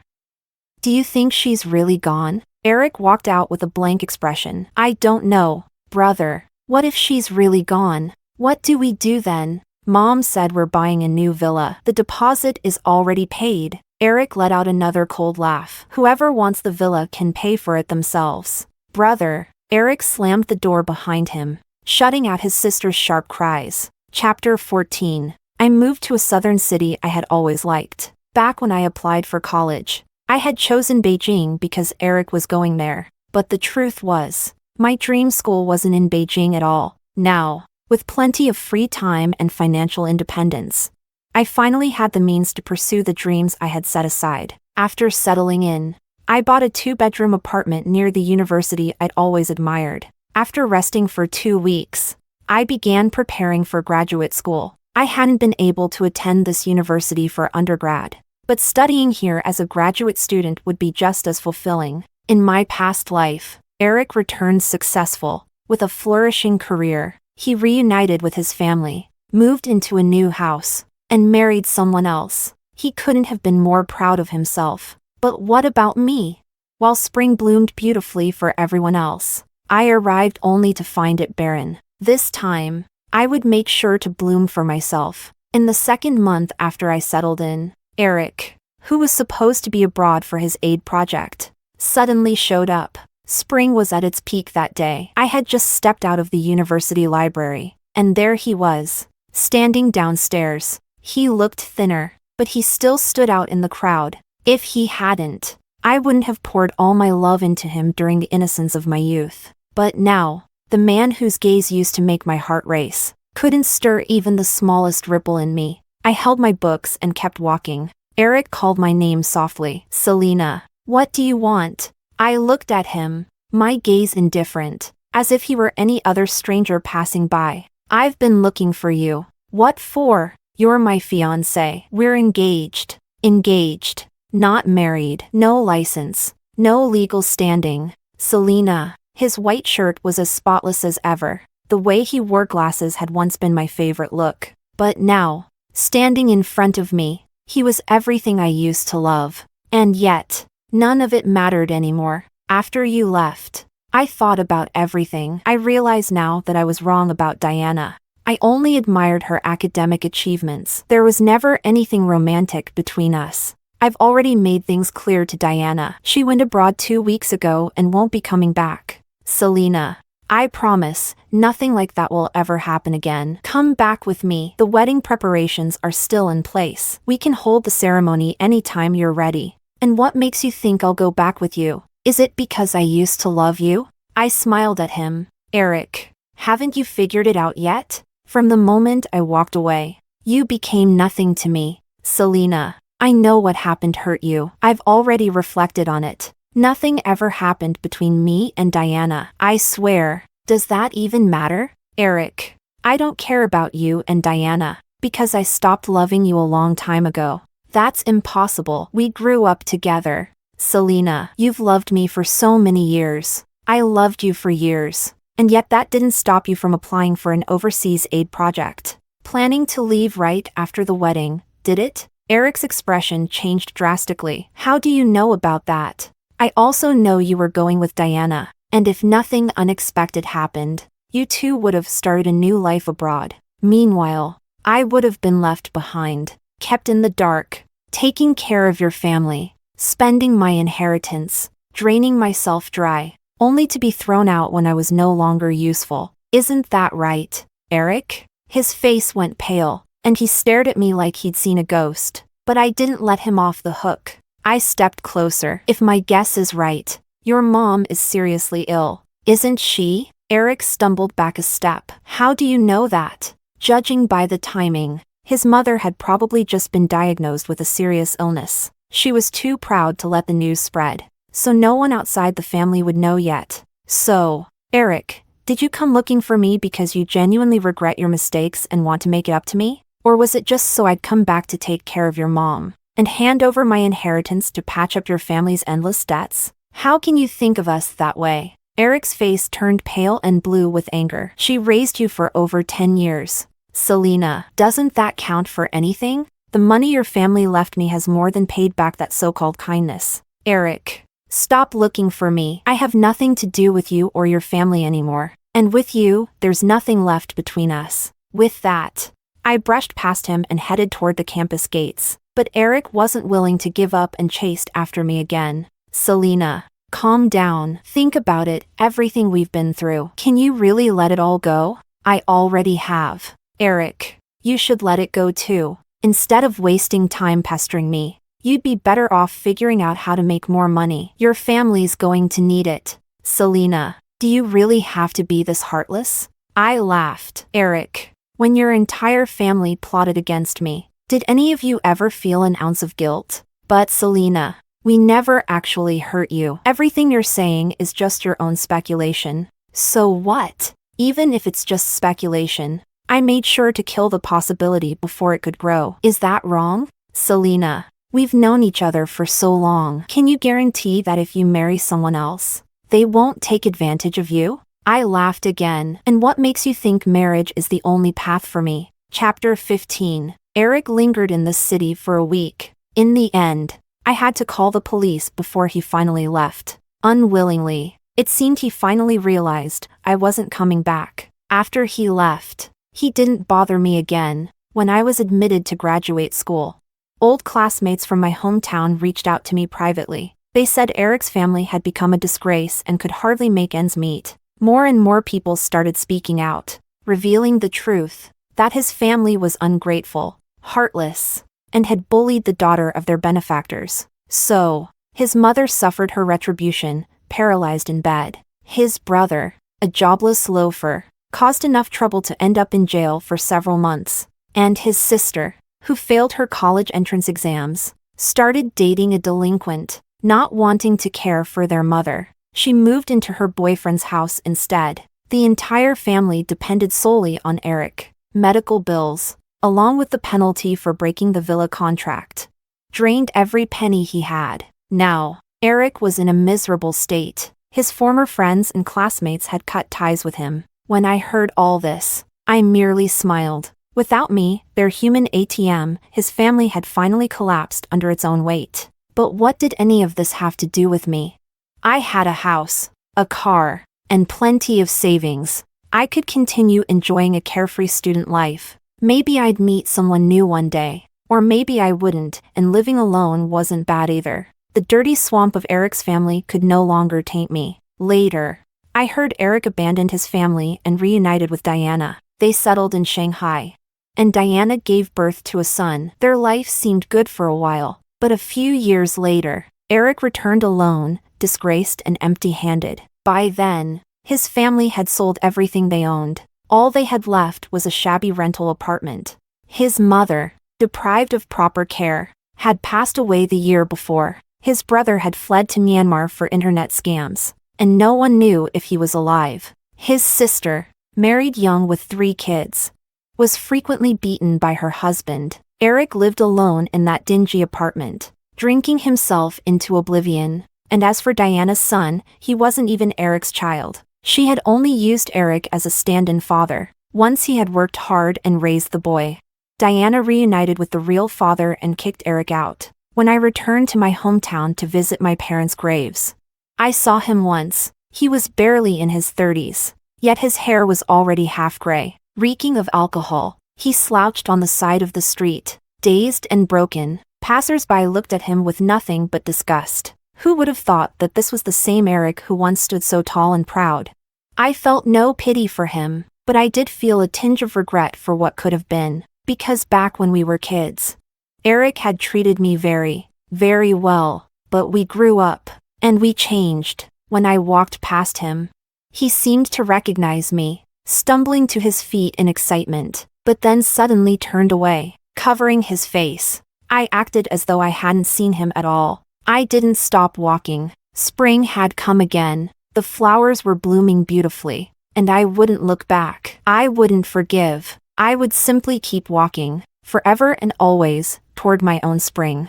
do you think she's really gone? Eric walked out with a blank expression. I don't know, brother. What if she's really gone? What do we do then? Mom said we're buying a new villa. The deposit is already paid. Eric let out another cold laugh. Whoever wants the villa can pay for it themselves. Brother. Eric slammed the door behind him, shutting out his sister's sharp cries. Chapter 14. I moved to a southern city I had always liked. Back when I applied for college, I had chosen Beijing because Eric was going there. But the truth was, my dream school wasn't in Beijing at all. Now, with plenty of free time and financial independence, I finally had the means to pursue the dreams I had set aside. After settling in, I bought a 2-bedroom apartment near the university I'd always admired. After resting for 2 weeks, I began preparing for graduate school. I hadn't been able to attend this university for undergrad, but studying here as a graduate student would be just as fulfilling. In my past life, Eric returned successful, with a flourishing career. He reunited with his family, moved into a new house, and married someone else. He couldn't have been more proud of himself. But what about me? While spring bloomed beautifully for everyone else, I arrived only to find it barren. This time, I would make sure to bloom for myself. In the second month after I settled in, Eric, who was supposed to be abroad for his aid project, suddenly showed up. Spring was at its peak that day. I had just stepped out of the university library, and there he was, standing downstairs. He looked thinner, but he still stood out in the crowd. If he hadn't, I wouldn't have poured all my love into him during the innocence of my youth. But now, the man whose gaze used to make my heart race, couldn't stir even the smallest ripple in me. I held my books and kept walking. Eric called my name softly. Selena, what do you want? I looked at him, my gaze indifferent, as if he were any other stranger passing by. I've been looking for you. What for? You're my fiancé. We're engaged. Engaged. Not married. No license. No legal standing. Selena, His white shirt was as spotless as ever. The way he wore glasses had once been my favorite look. But now, standing in front of me, he was everything I used to love. And yet, none of it mattered anymore. After you left, I thought about everything. I realize now that I was wrong about Diana. I only admired her academic achievements. There was never anything romantic between us. I've already made things clear to Diana. She went abroad 2 weeks ago and won't be coming back. Selena, I promise, nothing like that will ever happen again. Come back with me. The wedding preparations are still in place. We can hold the ceremony anytime you're ready. And what makes you think I'll go back with you? Is it because I used to love you? I smiled at him. Eric, haven't you figured it out yet? From the moment I walked away, you became nothing to me. Selena, I know what happened hurt you. I've already reflected on it. Nothing ever happened between me and Diana. I swear. Does that even matter? Eric, I don't care about you and Diana, because I stopped loving you a long time ago. That's impossible. We grew up together. Selena, you've loved me for so many years. I loved you for years. And yet that didn't stop you from applying for an overseas aid project. Planning to leave right after the wedding, did it? Eric's expression changed drastically. How do you know about that? I also know you were going with Diana, and if nothing unexpected happened, you two would have started a new life abroad. Meanwhile, I would have been left behind, kept in the dark, taking care of your family, spending my inheritance, draining myself dry, only to be thrown out when I was no longer useful. Isn't that right, Eric? His face went pale, and he stared at me like he'd seen a ghost. But I didn't let him off the hook. I stepped closer. If my guess is right, your mom is seriously ill, isn't she? Eric stumbled back a step. How do you know that? Judging by the timing, his mother had probably just been diagnosed with a serious illness. She was too proud to let the news spread, so no one outside the family would know yet. So, Eric, did you come looking for me because you genuinely regret your mistakes and want to make it up to me? Or was it just so I'd come back to take care of your mom and hand over my inheritance to patch up your family's endless debts? How can you think of us that way? Eric's face turned pale and blue with anger. She raised you for over 10 years. Selena, doesn't that count for anything? The money your family left me has more than paid back that so-called kindness. Eric, stop looking for me. I have nothing to do with you or your family anymore. And with you, there's nothing left between us. With that, I brushed past him and headed toward the campus gates. But Eric wasn't willing to give up and chased after me again. Selena, calm down. Think about it, everything we've been through. Can you really let it all go? I already have. Eric, you should let it go too. Instead of wasting time pestering me, you'd be better off figuring out how to make more money. Your family's going to need it. Selena, do you really have to be this heartless? I laughed. Eric, when your entire family plotted against me, did any of you ever feel an ounce of guilt? But Selena, we never actually hurt you. Everything you're saying is just your own speculation. So what? Even if it's just speculation, I made sure to kill the possibility before it could grow. Is that wrong? Selena, we've known each other for so long. Can you guarantee that if you marry someone else, they won't take advantage of you? I laughed again. And what makes you think marriage is the only path for me? Chapter 15. Eric lingered in the city for a week. In the end, I had to call the police before he finally left. Unwillingly, it seemed he finally realized I wasn't coming back. After he left, he didn't bother me again. When I was admitted to graduate school, old classmates from my hometown reached out to me privately. They said Eric's family had become a disgrace and could hardly make ends meet. More and more people started speaking out, revealing the truth, that his family was ungrateful, heartless, and had bullied the daughter of their benefactors. So, his mother suffered her retribution, paralyzed in bed. His brother, a jobless loafer, caused enough trouble to end up in jail for several months. And his sister, who failed her college entrance exams, started dating a delinquent, not wanting to care for their mother. She moved into her boyfriend's house instead. The entire family depended solely on Eric. Medical bills, along with the penalty for breaking the villa contract, drained every penny he had. Now, Eric was in a miserable state. His former friends and classmates had cut ties with him. When I heard all this, I merely smiled. Without me, their human ATM, his family had finally collapsed under its own weight. But what did any of this have to do with me? I had a house, a car, and plenty of savings. I could continue enjoying a carefree student life. Maybe I'd meet someone new one day. Or maybe I wouldn't, and living alone wasn't bad either. The dirty swamp of Eric's family could no longer taint me. Later, I heard Eric abandoned his family and reunited with Diana. They settled in Shanghai. And Diana gave birth to a son. Their life seemed good for a while. But a few years later, Eric returned alone, disgraced and empty-handed. By then, his family had sold everything they owned. All they had left was a shabby rental apartment. His mother, deprived of proper care, had passed away the year before. His brother had fled to Myanmar for internet scams, and no one knew if he was alive. His sister, married young with 3 kids, was frequently beaten by her husband. Eric lived alone in that dingy apartment, drinking himself into oblivion. And as for Diana's son, he wasn't even Eric's child. She had only used Eric as a stand-in father. Once he had worked hard and raised the boy. Diana reunited with the real father and kicked Eric out. When I returned to my hometown to visit my parents' graves, I saw him once. He was barely in his 30s, yet his hair was already half gray, reeking of alcohol. He slouched on the side of the street, dazed and broken. Passers-by looked at him with nothing but disgust. Who would have thought that this was the same Eric who once stood so tall and proud? I felt no pity for him, but I did feel a tinge of regret for what could have been. Because back when we were kids, Eric had treated me very, very well. But we grew up, and we changed. When I walked past him, he seemed to recognize me, stumbling to his feet in excitement, but then suddenly turned away, covering his face. I acted as though I hadn't seen him at all. I didn't stop walking. Spring had come again. The flowers were blooming beautifully, and I wouldn't look back. I wouldn't forgive. I would simply keep walking, forever and always, toward my own spring.